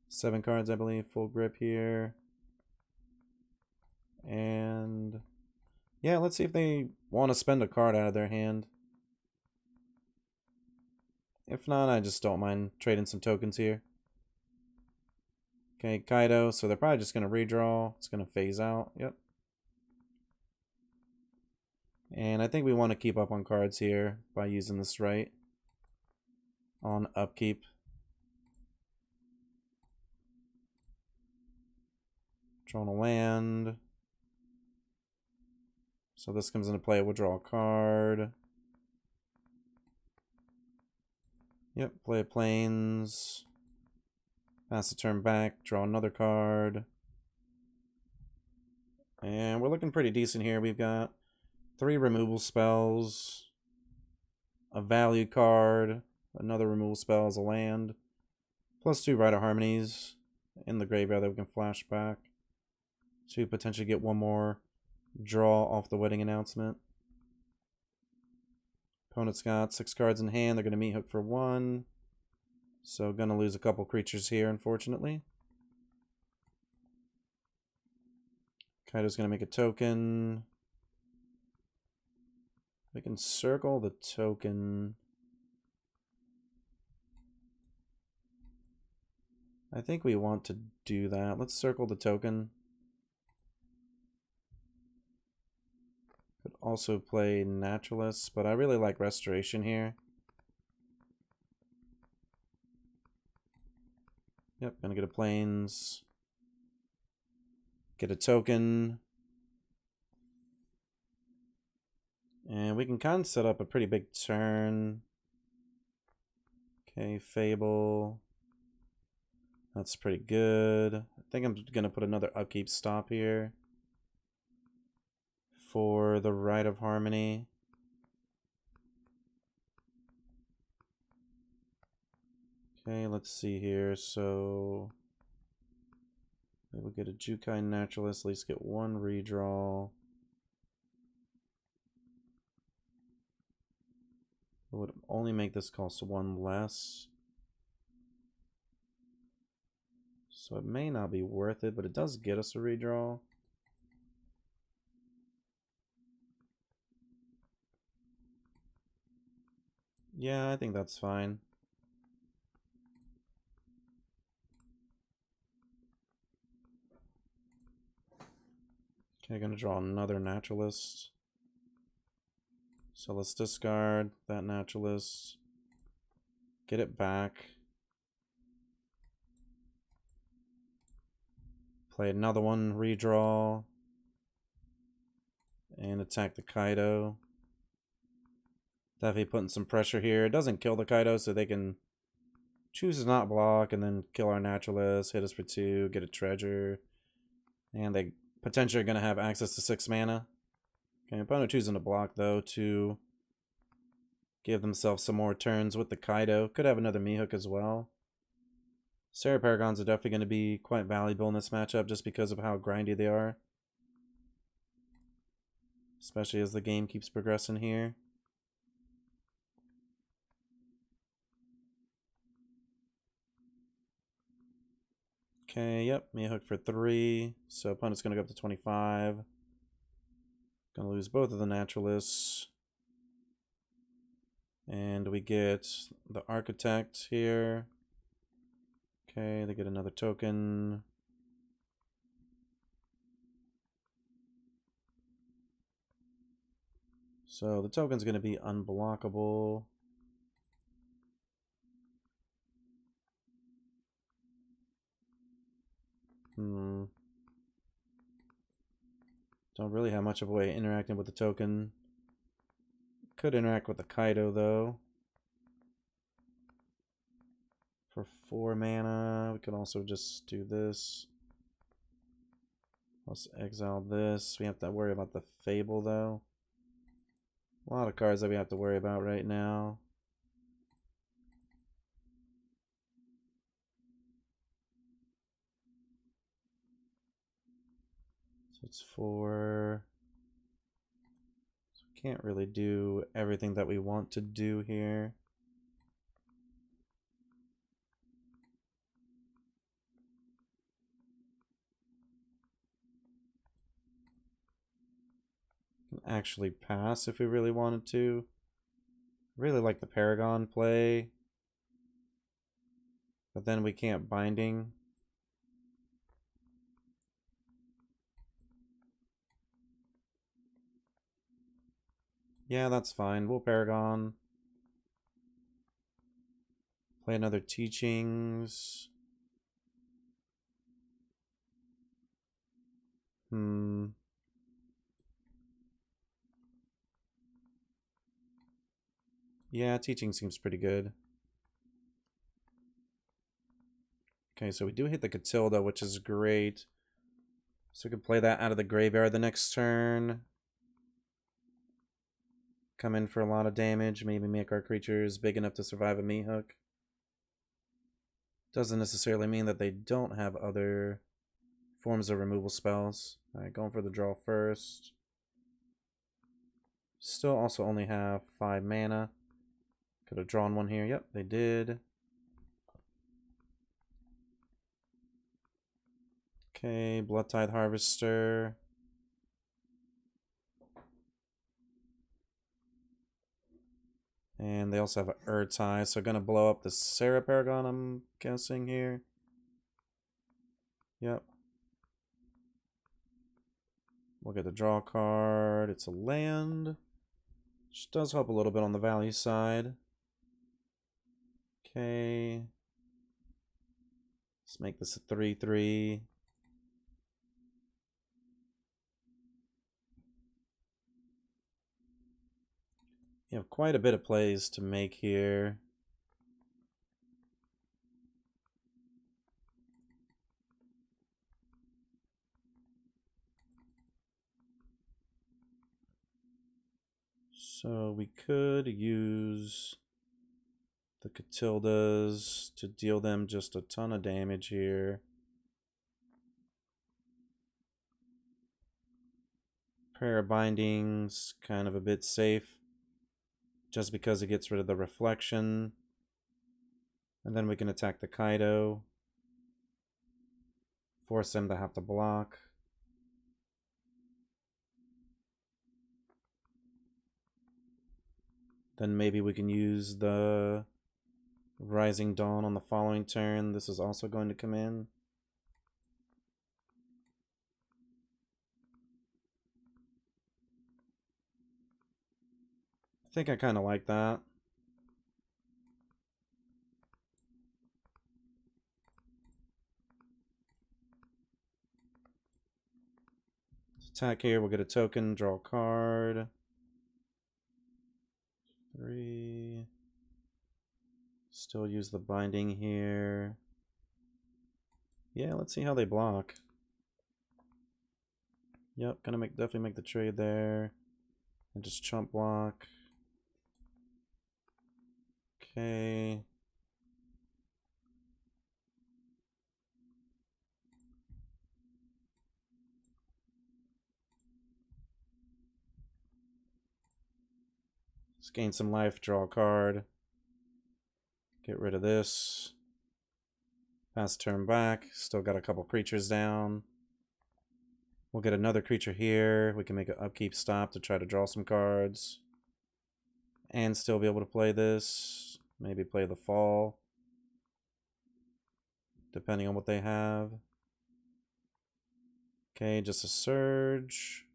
7 cards, I believe. Full grip here. And yeah, let's see if they want to spend a card out of their hand. If not, I just don't mind trading some tokens here. Okay, Kaido, so they're probably just going to redraw. It's going to phase out. Yep. And I think we want to keep up on cards here by using this right on upkeep. Drawing a land. So this comes into play. We'll draw a card. Yep, play a plains. Pass the turn back, draw another card. And we're looking pretty decent here. We've got 3 removal spells, a value card, another removal spell as a land, plus 2 Rite of Harmonies in the graveyard that we can flash back to potentially get one more draw off the wedding announcement. Opponent's got 6 cards in hand. They're going to meat hook for 1. So going to lose a couple creatures here, unfortunately. Kaido's going to make a token. We can circle the token. I think we want to do that. Let's circle the token. Could also play Naturalist, but I really like Restoration here. Yep, gonna get a plains. Get a token. And we can kind of set up a pretty big turn. Okay, Fable. That's pretty good. I think I'm gonna put another upkeep stop here for the Rite of Harmony. Okay, let's see here. So Maybe we'll get a Jukai Naturalist, at least get one redraw. It would only make this cost one less. So it may not be worth it, but it does get us a redraw. Yeah, I think that's fine. Okay, gonna draw another naturalist. So let's discard that naturalist. Get it back. Play another one, redraw. And attack the Kaido. Definitely putting some pressure here. It doesn't kill the Kaido, so they can choose to not block and then kill our naturalist, hit us for 2, get a treasure. And they potentially are going to have access to 6 mana. Okay, opponent choosing to block, though, to give themselves some more turns with the Kaido. Could have another Mihawk as well. Sarah Paragons are definitely going to be quite valuable in this matchup just because of how grindy they are. Especially as the game keeps progressing here. Okay, yep, Mihawk for 3. So opponent's going to go up to 25. Gonna lose both of the naturalists. And we get the architect here. Okay, they get another token. So the token's gonna be unblockable. Don't really have much of a way of interacting with the token. Could interact with the Kaido though. For 4 mana, we could also just do this. Let's exile this. We have to worry about the Fable though. A lot of cards that we have to worry about right now. So it's 4. So we can't really do everything that we want to do here. Actually pass if we really wanted to. Really like the Paragon play. But then we can't binding. Yeah, that's fine. We'll Paragon. Play another Teachings. Yeah, Teaching seems pretty good. Okay, so we do hit the Catilda, which is great. So we can play that out of the graveyard the next turn. Come in for a lot of damage. Maybe make our creatures big enough to survive a Mihawk. Doesn't necessarily mean that they don't have other forms of removal spells. Alright, going for the draw first. Still also only have 5 mana. Could have drawn one here. Yep, they did. Okay, Bloodtithe Harvester. And they also have an Urtai, so gonna blow up the Sarah Paragon, I'm guessing here. Yep. We'll get the draw card. It's a land. Which does help a little bit on the value side. Okay. Let's make this a 3/3. You have quite a bit of plays to make here. So we could use the Catildas to deal them just a ton of damage here. Prayer Bindings, kind of a bit safe, just because it gets rid of the reflection. And then we can attack the Kaido, force them to have to block. Then maybe we can use the Rising Dawn on the following turn. This is also going to come in. I think I kind of like that. Attack here, we'll get a token, draw a card. 3. Still use the binding here. Yeah, let's see how they block. Yep, gonna definitely make the trade there. And just chump block. Okay. Let's gain some life, draw a card. Get rid of this. Pass turn back. Still got a couple creatures down. We'll get another creature here. We can make an upkeep stop to try to draw some cards. And still be able to play this. Maybe play the fall. Depending on what they have. Okay, just a Surge.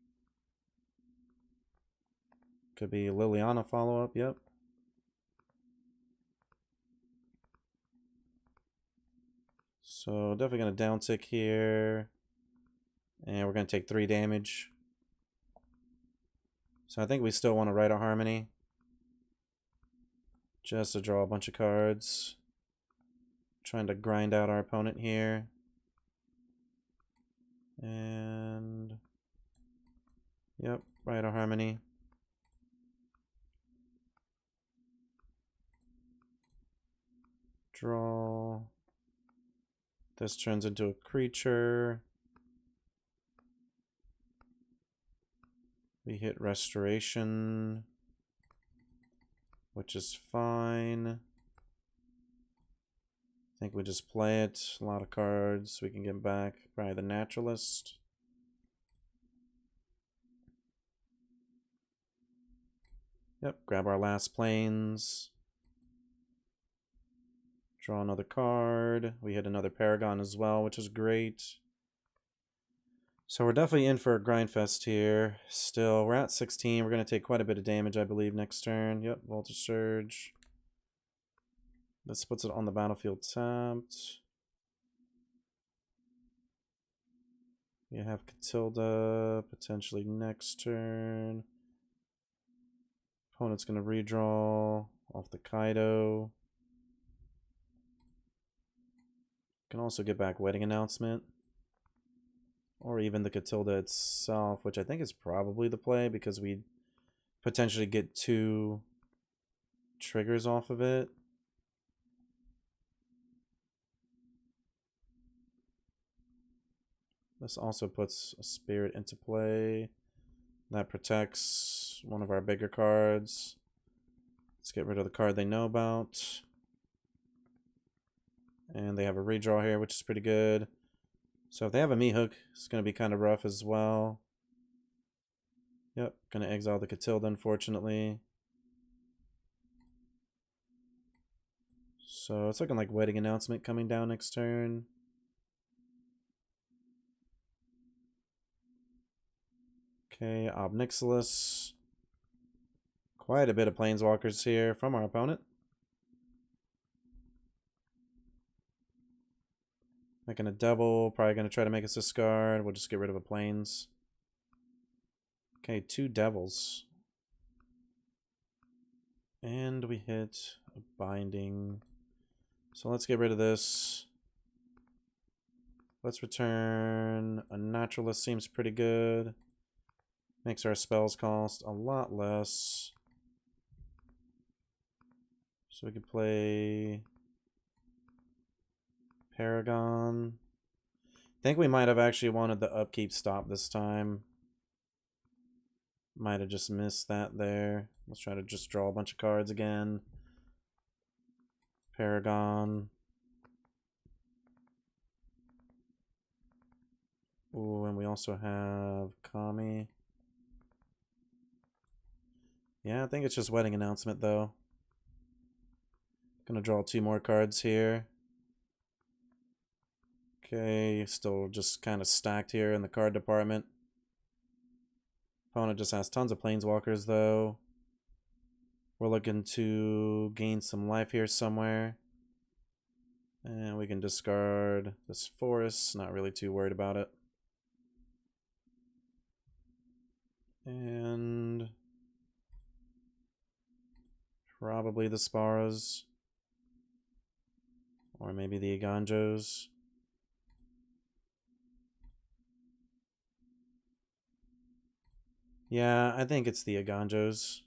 Could be Liliana follow-up, yep. So definitely going to downtick here. And we're going to take 3 damage. So I think we still want to Rite of Harmony. Just to draw a bunch of cards. Trying to grind out our opponent here. And yep, Rite of Harmony. Draw. This turns into a creature. We hit Restoration, which is fine. I think we just play it. A lot of cards we can get back. Probably the Naturalist. Yep, grab our last planes. Draw another card. We hit another Paragon as well, which is great. So we're definitely in for a grind fest here. Still, we're at 16. We're going to take quite a bit of damage, I believe, next turn. Yep, Voltage Surge. This puts it on the battlefield tapped. We have Catilda potentially next turn. Opponent's going to redraw off the Kaido. Can also get back Wedding Announcement. Or even the Catilda itself, which I think is probably the play because we potentially get 2 triggers off of it. This also puts a Spirit into play. That protects one of our bigger cards. Let's get rid of the card they know about. And they have a redraw here, which is pretty good. So if they have a Meat Hook, it's going to be kind of rough as well. Yep, going to exile the Catilda, unfortunately. So it's looking like Wedding Announcement coming down next turn. Okay, Ob Nixilis. Quite a bit of Planeswalkers here from our opponent. Making a double, probably going to try to make us discard. We'll just get rid of a planes. Okay, 2 devils. And we hit a binding. So let's get rid of this. Let's return a Naturalist, seems pretty good. Makes our spells cost a lot less. So we could play Paragon. I think we might have actually wanted the upkeep stop this time. Might have just missed that there. Let's try to just draw a bunch of cards again. Paragon. Ooh, and we also have Kami. Yeah, I think it's just wedding announcement though. Gonna draw 2 more cards here. Okay, still just kind of stacked here in the card department. Opponent just has tons of planeswalkers though. We're looking to gain some life here somewhere. And we can discard this forest, not really too worried about it. And probably the Sparas. Or maybe the Iganjos. Yeah, I think it's the Iganjos.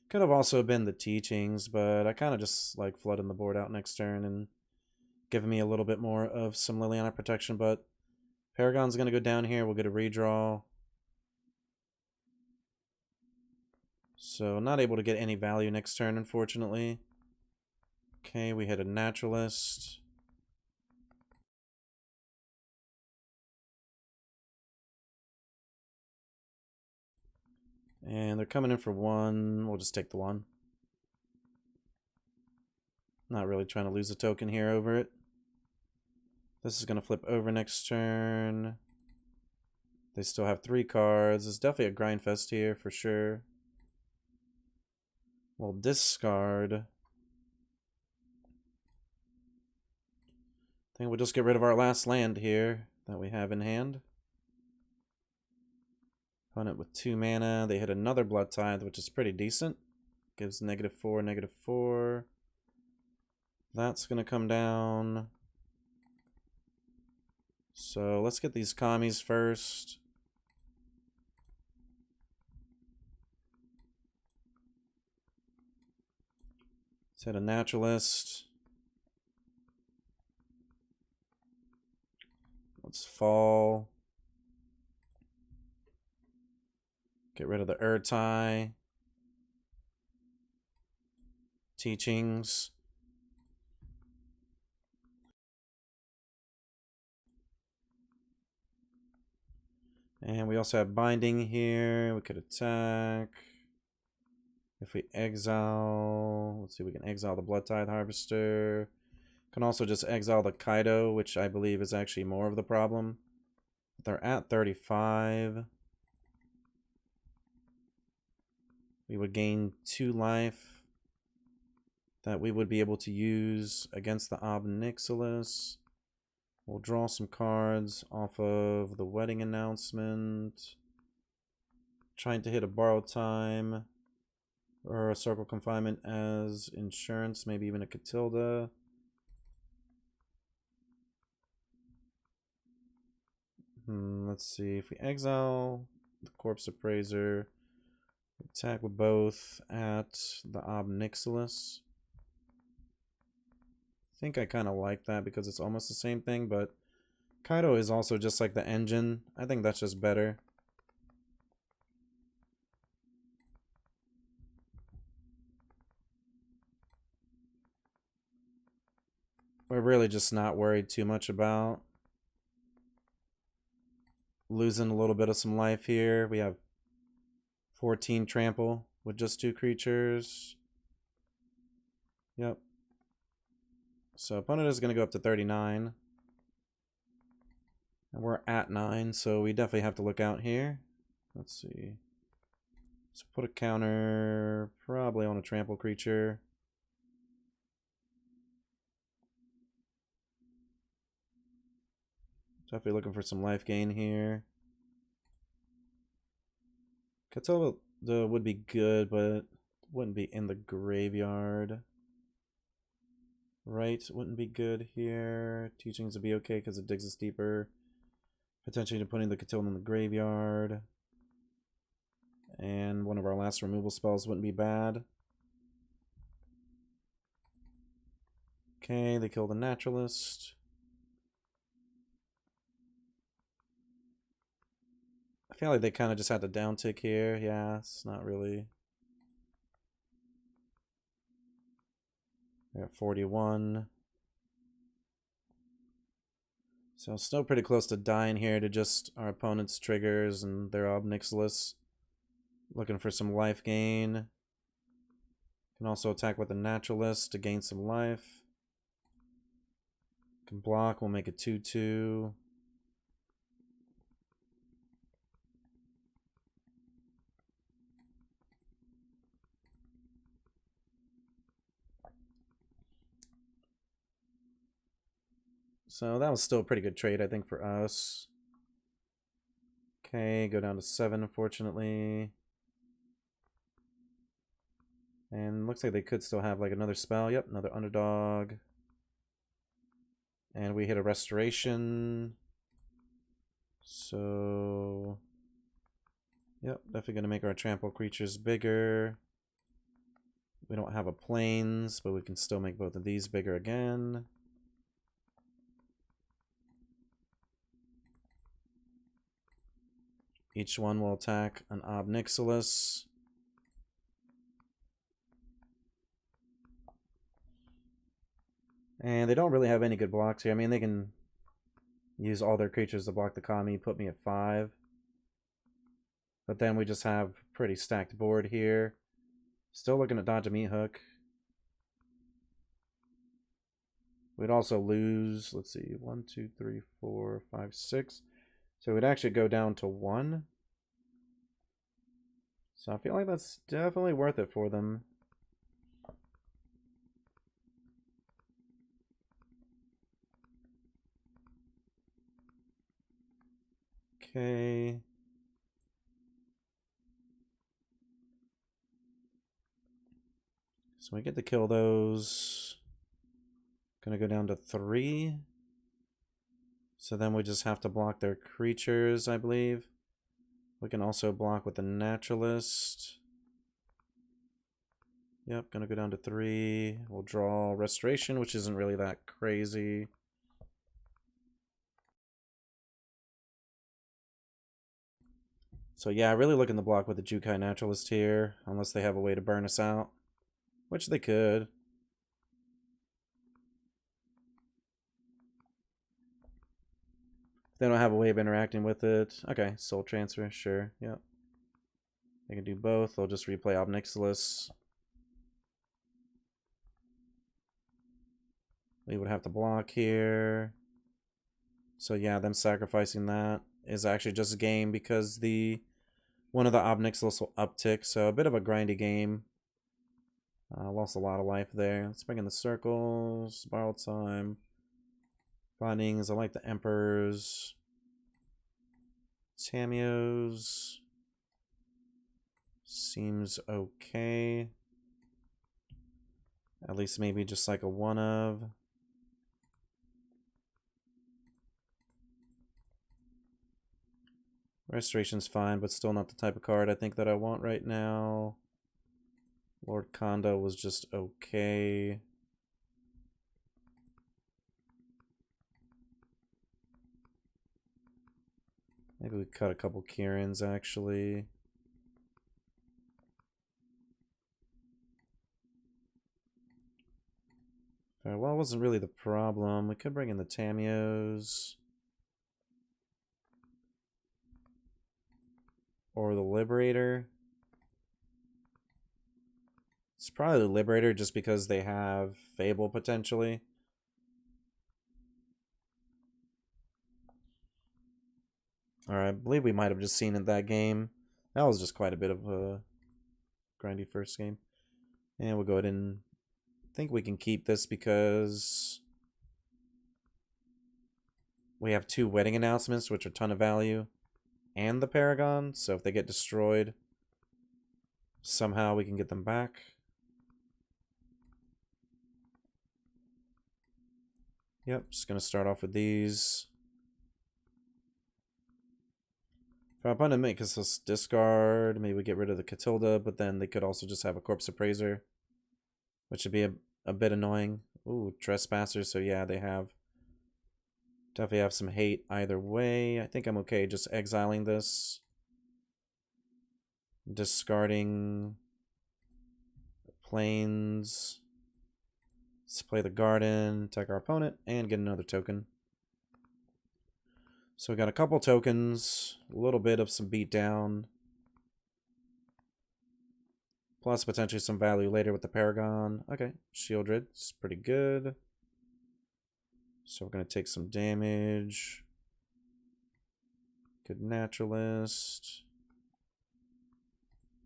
Could have also been the Teachings, but I kind of just like flooding the board out next turn and giving me a little bit more of some Liliana protection. But Paragon's going to go down here. We'll get a redraw. So not able to get any value next turn, unfortunately. Okay, we hit a Naturalist. And they're coming in for 1. We'll just take the 1. Not really trying to lose a token here over it. This is going to flip over next turn. They still have 3 cards. It's definitely a grind fest here for sure. We'll discard. I think we'll just get rid of our last land here that we have in hand. Opponent with 2 mana. They hit another Blood Tithe, which is pretty decent. Gives -4, -4. That's going to come down. So let's get these commies first. Let's hit a Naturalist. Let's fall. Get rid of the Urtai. Teachings. And we also have Binding here. We could attack. If we exile, let's see, we can exile the Blood Tithe Harvester. Can also just exile the Kaido, which I believe is actually more of the problem. They're at 35. We would gain 2 life that we would be able to use against the Ob Nixilis. We'll draw some cards off of the wedding announcement. Trying to hit a Borrowed Time or a Circle Confinement as insurance, maybe even a Catilda. Let's see, if we exile the Corpse Appraiser, attack with both at the Ob Nixilis. I think I kind of like that because it's almost the same thing, but Kaido is also just like the engine. I think that's just better. We're really just not worried too much about losing a little bit of some life here. We have 14 trample with just 2 creatures. Yep. So opponent is going to go up to 39. And we're at 9, so we definitely have to look out here. Let's see. Let's put a counter probably on a trample creature. Definitely looking for some life gain here. Catilda would be good, but wouldn't be in the graveyard. Right, wouldn't be good here. Teachings would be okay because it digs us deeper. Potentially putting the Catilda in the graveyard. And one of our last removal spells wouldn't be bad. Okay, they kill the Naturalist. I feel like they kind of just had to downtick here. Yeah, it's not really. They're at 41. So still pretty close to dying here to just our opponent's triggers and their Obnixilis. Looking for some life gain. Can also attack with a Naturalist to gain some life. Can block, we'll make it 2-2. So that was still a pretty good trade, I think, for us. Okay, go down to 7, unfortunately. And looks like they could still have like another spell. Yep, another underdog. And we hit a restoration. So, yep, definitely going to make our trample creatures bigger. We don't have a plains, but we can still make both of these bigger again. Each one will attack an Obnixilis. And they don't really have any good blocks here. I mean, they can use all their creatures to block the Kami, put me at 5. But then we just have a pretty stacked board here. Still looking to dodge a meat hook. We'd also lose, let's see, 1, 2, 3, 4, 5, 6. So we'd actually go down to 1. So I feel like that's definitely worth it for them. Okay. So we get to kill those. Gonna go down to 3. So then we just have to block their creatures, I believe. We can also block with the Naturalist. Yep, gonna go down to 3. We'll draw Restoration, which isn't really that crazy. So yeah, really looking to block with the Jukai Naturalist here, unless they have a way to burn us out, which they could. They don't have a way of interacting with it. Okay, Soul Transfer, sure, yep. They can do both. They'll just replay Obnixilis. We would have to block here. So yeah, them sacrificing that is actually just a game because one of the Obnixilis will uptick. So a bit of a grindy game. Lost a lot of life there. Let's bring in the circles. Borrowed time. Findings. I like the Emperors. Tamios. Seems okay. At least maybe just like a one of. Restoration's fine, but still not the type of card I think that I want right now. Lord Kondo was just okay. Maybe we cut a couple Kirins, actually. Farewell wasn't really the problem. We could bring in the Tamios. Or the Liberator. It's probably the Liberator just because they have Fable potentially. Alright, I believe we might have just seen it that game. That was just quite a bit of a grindy first game. And we'll go ahead and think we can keep this because we have 2 wedding announcements, which are a ton of value, and the Paragon. So if they get destroyed, somehow we can get them back. Yep, just gonna start off with these. If our opponent makes us discard, maybe we get rid of the Catilda, but then they could also just have a Corpse Appraiser, which would be a bit annoying. Ooh, Trespassers, so yeah, they definitely have some hate either way. I think I'm okay just exiling this. discarding planes. Let's play the garden, attack our opponent, and get another token. So we got a couple tokens, a little bit of some beatdown, plus potentially some value later with the Paragon. Okay, Shieldred, it's pretty good. So we're going to take some damage. Good Naturalist.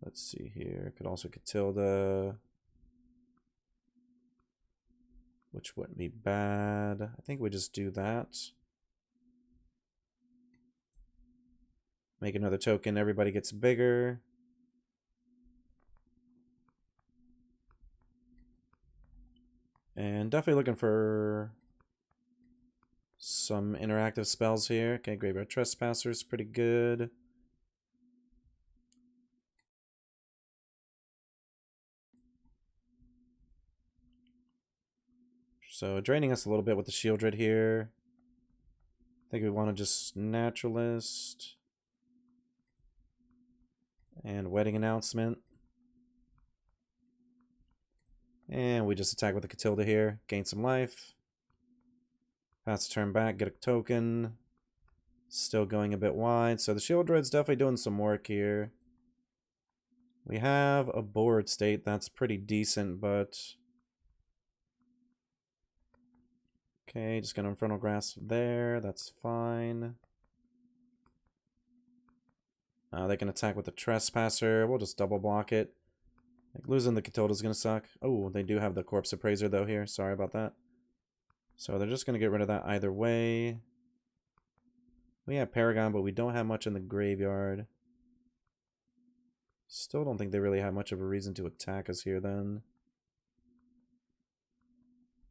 Let's see here. Could also Catilda, which wouldn't be bad. I think we just do that. Make another token. Everybody gets bigger. And definitely looking for some interactive spells here. Okay, Graveyard Trespasser is pretty good. So draining us a little bit with the Shieldred here. I think we want to just Naturalist. And Wedding Announcement. And we just attack with the Catilda here. Gain some life. Pass the turn back, get a token. Still going a bit wide. So the Shieldred's definitely doing some work here. We have a board state that's pretty decent, but... Okay, just gonna Infernal Grasp there. That's fine. They can attack with the Trespasser. We'll just double block it. Like, losing the Catilda's gonna suck. Oh, they do have the Corpse Appraiser though here. Sorry about that. So they're just gonna get rid of that either way. We have Paragon, but we don't have much in the graveyard. Still don't think they really have much of a reason to attack us here then.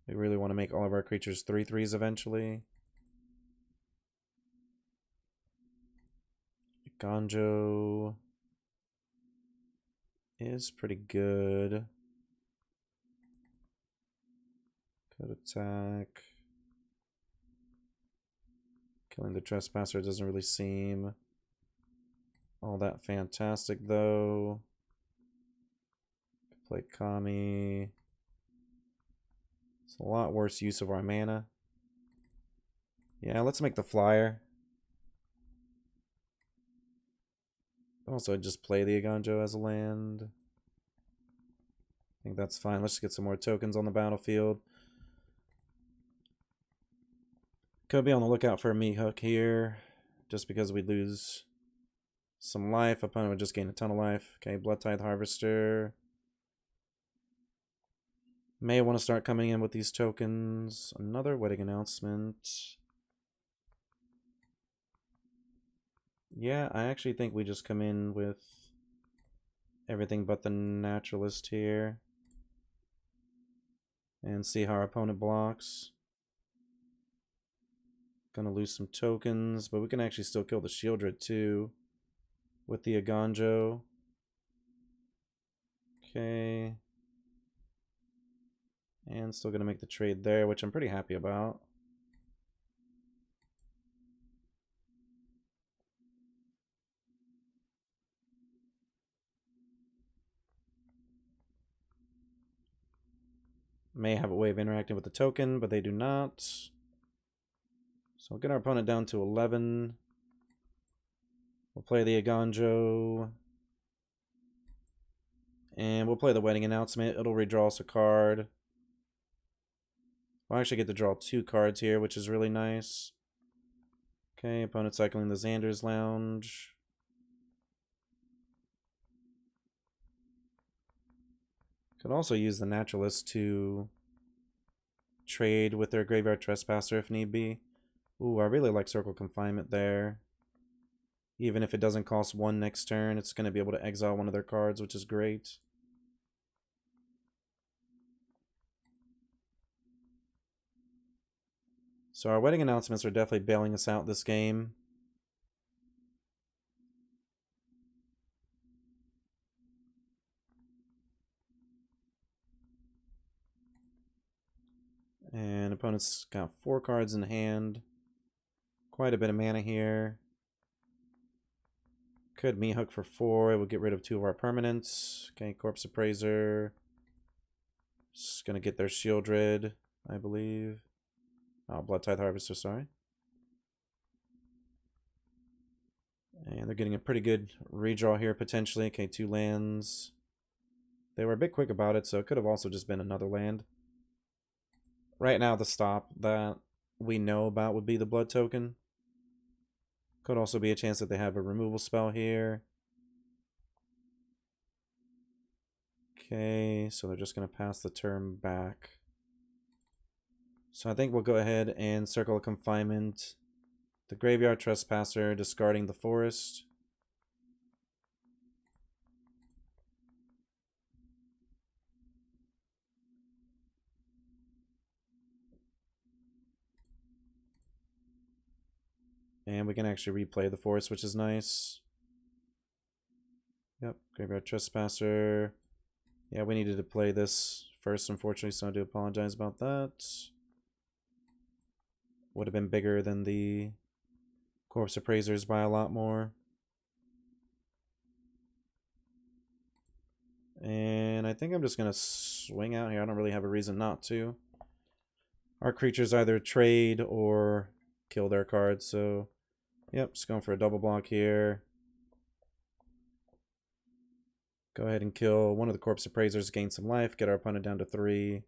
We really want to make all of our creatures 3/3s eventually. Ganjo is pretty good. Could attack. Killing the Trespasser doesn't really seem all that fantastic though. Could play Kami. It's a lot worse use of our mana. Yeah, let's make the flyer. Also, just play the Aganjo as a land. I think that's fine. Let's just get some more tokens on the battlefield. Could be on the lookout for a meat hook here, just because we lose some life. Opponent would just gain a ton of life. Okay, Blood Tithe Harvester. May want to start coming in with these tokens. Another Wedding Announcement. Yeah, I actually think we just come in with everything but the Naturalist here. And see how our opponent blocks. Gonna lose some tokens, but we can actually still kill the Shieldred too with the Aganjo. Okay. And still gonna make the trade there, which I'm pretty happy about. May have a way of interacting with the token, but they do not. So we'll get our opponent down to 11. We'll play the Aganjo. And we'll play the Wedding Announcement. It'll redraw us a card. We'll actually get to draw 2 cards here, which is really nice. Okay, opponent cycling the Xander's Lounge. Could also use the Naturalist to trade with their Graveyard Trespasser if need be. Ooh, I really like Circle Confinement there. Even if it doesn't cost 1 next turn, it's going to be able to exile one of their cards, which is great. So our Wedding Announcements are definitely bailing us out this game. And opponent's got 4 cards in hand. Quite a bit of mana here. Could me hook for 4. It would get rid of 2 of our permanents. Okay, Corpse Appraiser. Just gonna get their Shieldred, I believe. Oh, Blood Tithe Harvester, sorry. And they're getting a pretty good redraw here, potentially. Okay, 2 lands. They were a bit quick about it, so it could have also just been another land. Right now, the stop that we know about would be the Blood Token. Could also be a chance that they have a removal spell here. Okay, so they're just going to pass the turn back. So I think we'll go ahead and Circle of Confinement. The Graveyard Trespasser, discarding the Forest. And we can actually replay the Forest, which is nice. Yep, Graveyard Trespasser. Yeah, we needed to play this first, unfortunately, so I do apologize about that. Would have been bigger than the Corpse Appraisers by a lot more. And I think I'm just going to swing out here. I don't really have a reason not to. Our creatures either trade or kill their cards, so yep, just going for a double block here. Go ahead and kill one of the Corpse Appraisers, gain some life, get our opponent down to 3.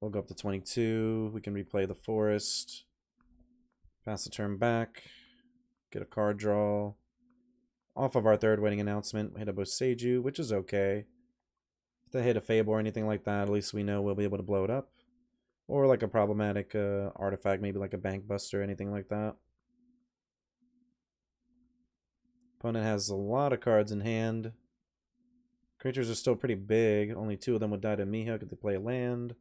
We'll go up to 22. We can replay the Forest. Pass the turn back. Get a card draw. Off of our third wedding announcement, we hit a Boseiju, which is okay. If they hit a Fable or anything like that, at least we know we'll be able to blow it up. Or like a problematic artifact, maybe like a Bank Buster or anything like that. Opponent has a lot of cards in hand. Creatures are still pretty big. Only 2 of them would die to Mihawk if they play a land.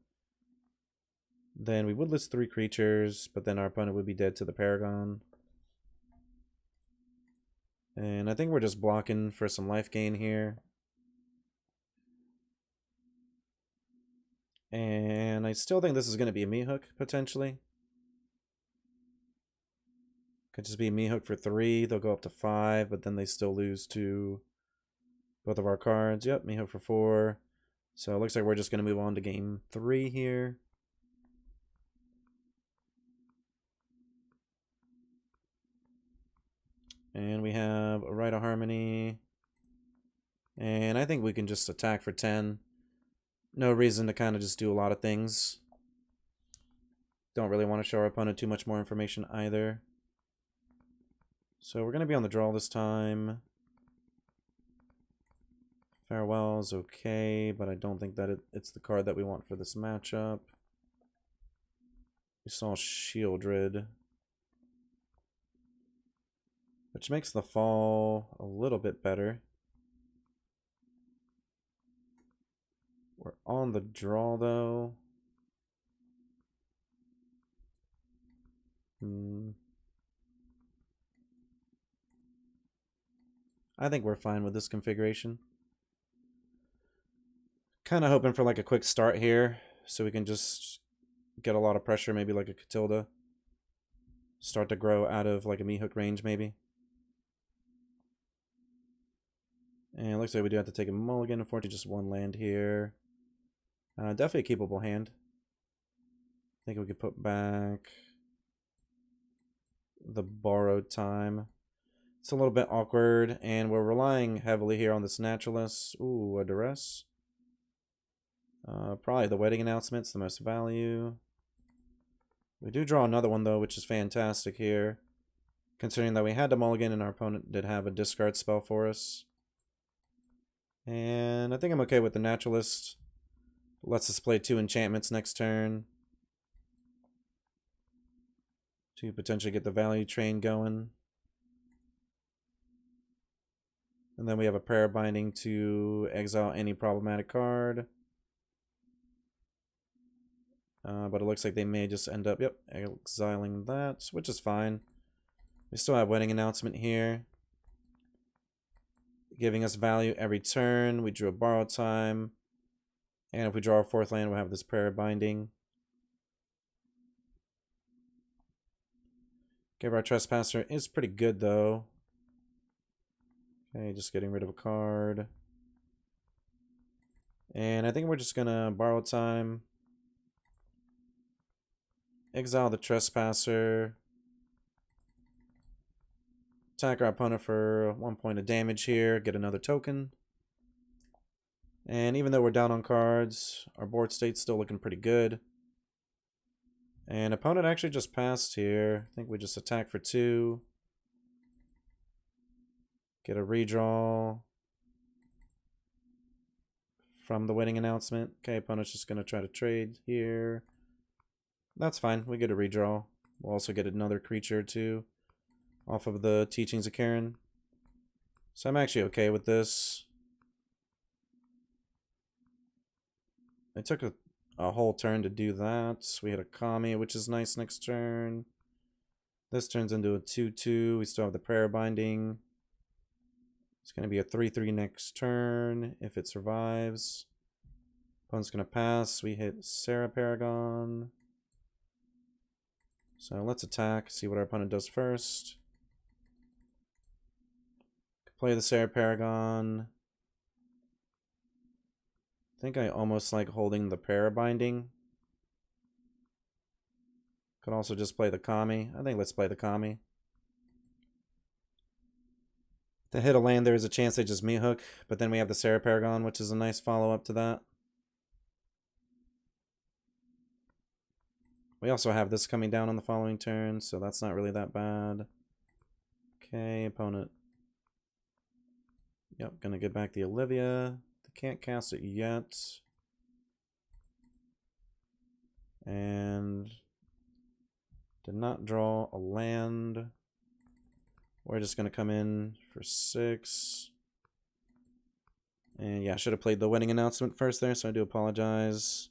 Then we would list 3 creatures, but then our opponent would be dead to the Paragon. And I think we're just blocking for some life gain here. And I still think this is going to be a Mihawk, potentially. Could just be a Mihawk for 3. They'll go up to 5, but then they still lose to both of our cards. Yep, Mihawk for 4. So it looks like we're just going to move on to game 3 here. And we have a Rite of Harmony. And I think we can just attack for 10. No reason to kind of just do a lot of things. Don't really want to show our opponent too much more information either. So we're going to be on the draw this time. Farewell is okay, but I don't think that it's the card that we want for this matchup. We saw Shieldred, which makes the fall a little bit better. We're on the draw, though. I think we're fine with this configuration. Kind of hoping for like a quick start here, so we can just get a lot of pressure, maybe like a Catilda. Start to grow out of like a Mihawk range, maybe. And it looks like we do have to take a mulligan. Unfortunately, just 1 land here. Definitely a keepable hand. I think we could put back the Borrowed Time. It's a little bit awkward, and we're relying heavily here on this Naturalist. Ooh, a Duress. Probably the Wedding Announcement's the most value. We do draw another one, though, which is fantastic here, considering that we had to mulligan and our opponent did have a discard spell for us. And I think I'm okay with the Naturalist. Lets us play 2 enchantments next turn to potentially get the value train going. And then we have a Prayer Binding to exile any problematic card. But it looks like they may just end up, yep, exiling that, which is fine. We still have Wedding Announcement here, giving us value every turn. We drew a Borrowed Time. And if we draw our 4th land, we'll have this Prayer Binding. Graveyard Trespasser is pretty good, though. Okay, just getting rid of a card. And I think we're just gonna borrow time. Exile the Trespasser. Attack our opponent for 1 point of damage here. Get another token. And even though we're down on cards, our board state's still looking pretty good. And opponent actually just passed here. I think we just attack for 2. Get a redraw from the winning announcement. Okay, opponent's just going to try to trade here. That's fine. We get a redraw. We'll also get another creature too off of the Teachings of Karen. So I'm actually okay with this. It took a whole turn to do that. We had a Kami, which is nice next turn. This turns into a 2/2. We still have the Prayer Binding. It's going to be a 3/3 next turn if it survives. Opponent's going to pass. We hit Sarah Paragon. So let's attack, see what our opponent does first. Play the Sarah Paragon. I think I almost like holding the Prayer Binding. Could also just play the Kami. I think let's play the Kami. To hit a land, there is a chance they just me hook, but then we have the Sarah Paragon, which is a nice follow-up to that. We also have this coming down on the following turn, so that's not really that bad. Okay, opponent. Yep, gonna get back the Olivia. They can't cast it yet. And did not draw a land. We're just gonna come in for 6. And yeah, I should have played the winning announcement first there, so I do apologize.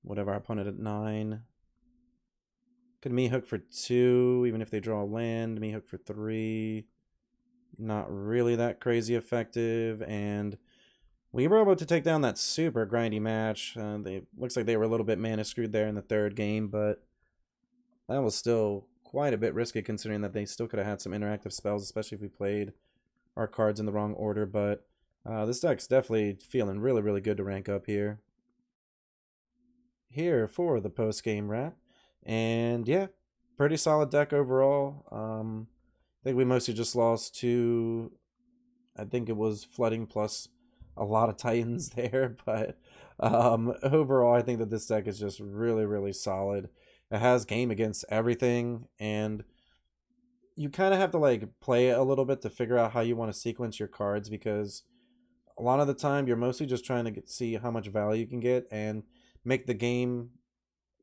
Whatever, our opponent at 9. Could me hook for 2, even if they draw a land. Me hook for 3. Not really that crazy effective. And we were able to take down that super grindy match. Looks like they were a little bit mana screwed there in the 3rd game, but that was still quite a bit risky considering that they still could have had some interactive spells, especially if we played our cards in the wrong order. But this deck's definitely feeling really, really good to rank up here. Here for the post-game wrap. And yeah, pretty solid deck overall. I think we mostly just lost to, I think it was Flooding plus a lot of Titans there, but overall I think that this deck is just really, really solid. It has game against everything, and you kind of have to like play it a little bit to figure out how you want to sequence your cards, because a lot of the time you're mostly just trying to see how much value you can get and make the game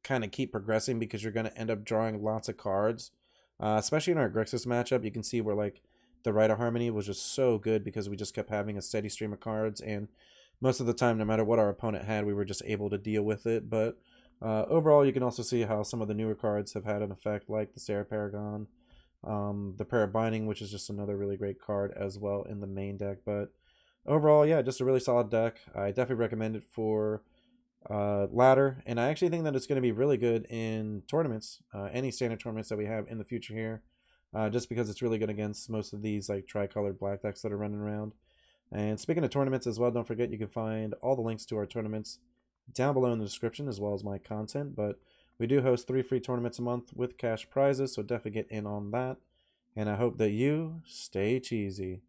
kind of keep progressing, because you're going to end up drawing lots of cards. Especially in our Grixis matchup, you can see where like the Rite of Harmony was just so good because we just kept having a steady stream of cards, and most of the time, no matter what our opponent had, we were just able to deal with it. But overall, you can also see how some of the newer cards have had an effect, like the Sarah Paragon, the Prayer Binding, which is just another really great card as well in the main deck. But overall, yeah, just a really solid deck. I definitely recommend it for ladder, and I actually think that it's going to be really good in tournaments, any standard tournaments that we have in the future here, just because it's really good against most of these like tricolored black decks that are running around. And speaking of tournaments as well, don't forget you can find all the links to our tournaments down below in the description, as well as my content. But we do host 3 free tournaments a month with cash prizes, so definitely get in on that. And I hope that you stay cheesy.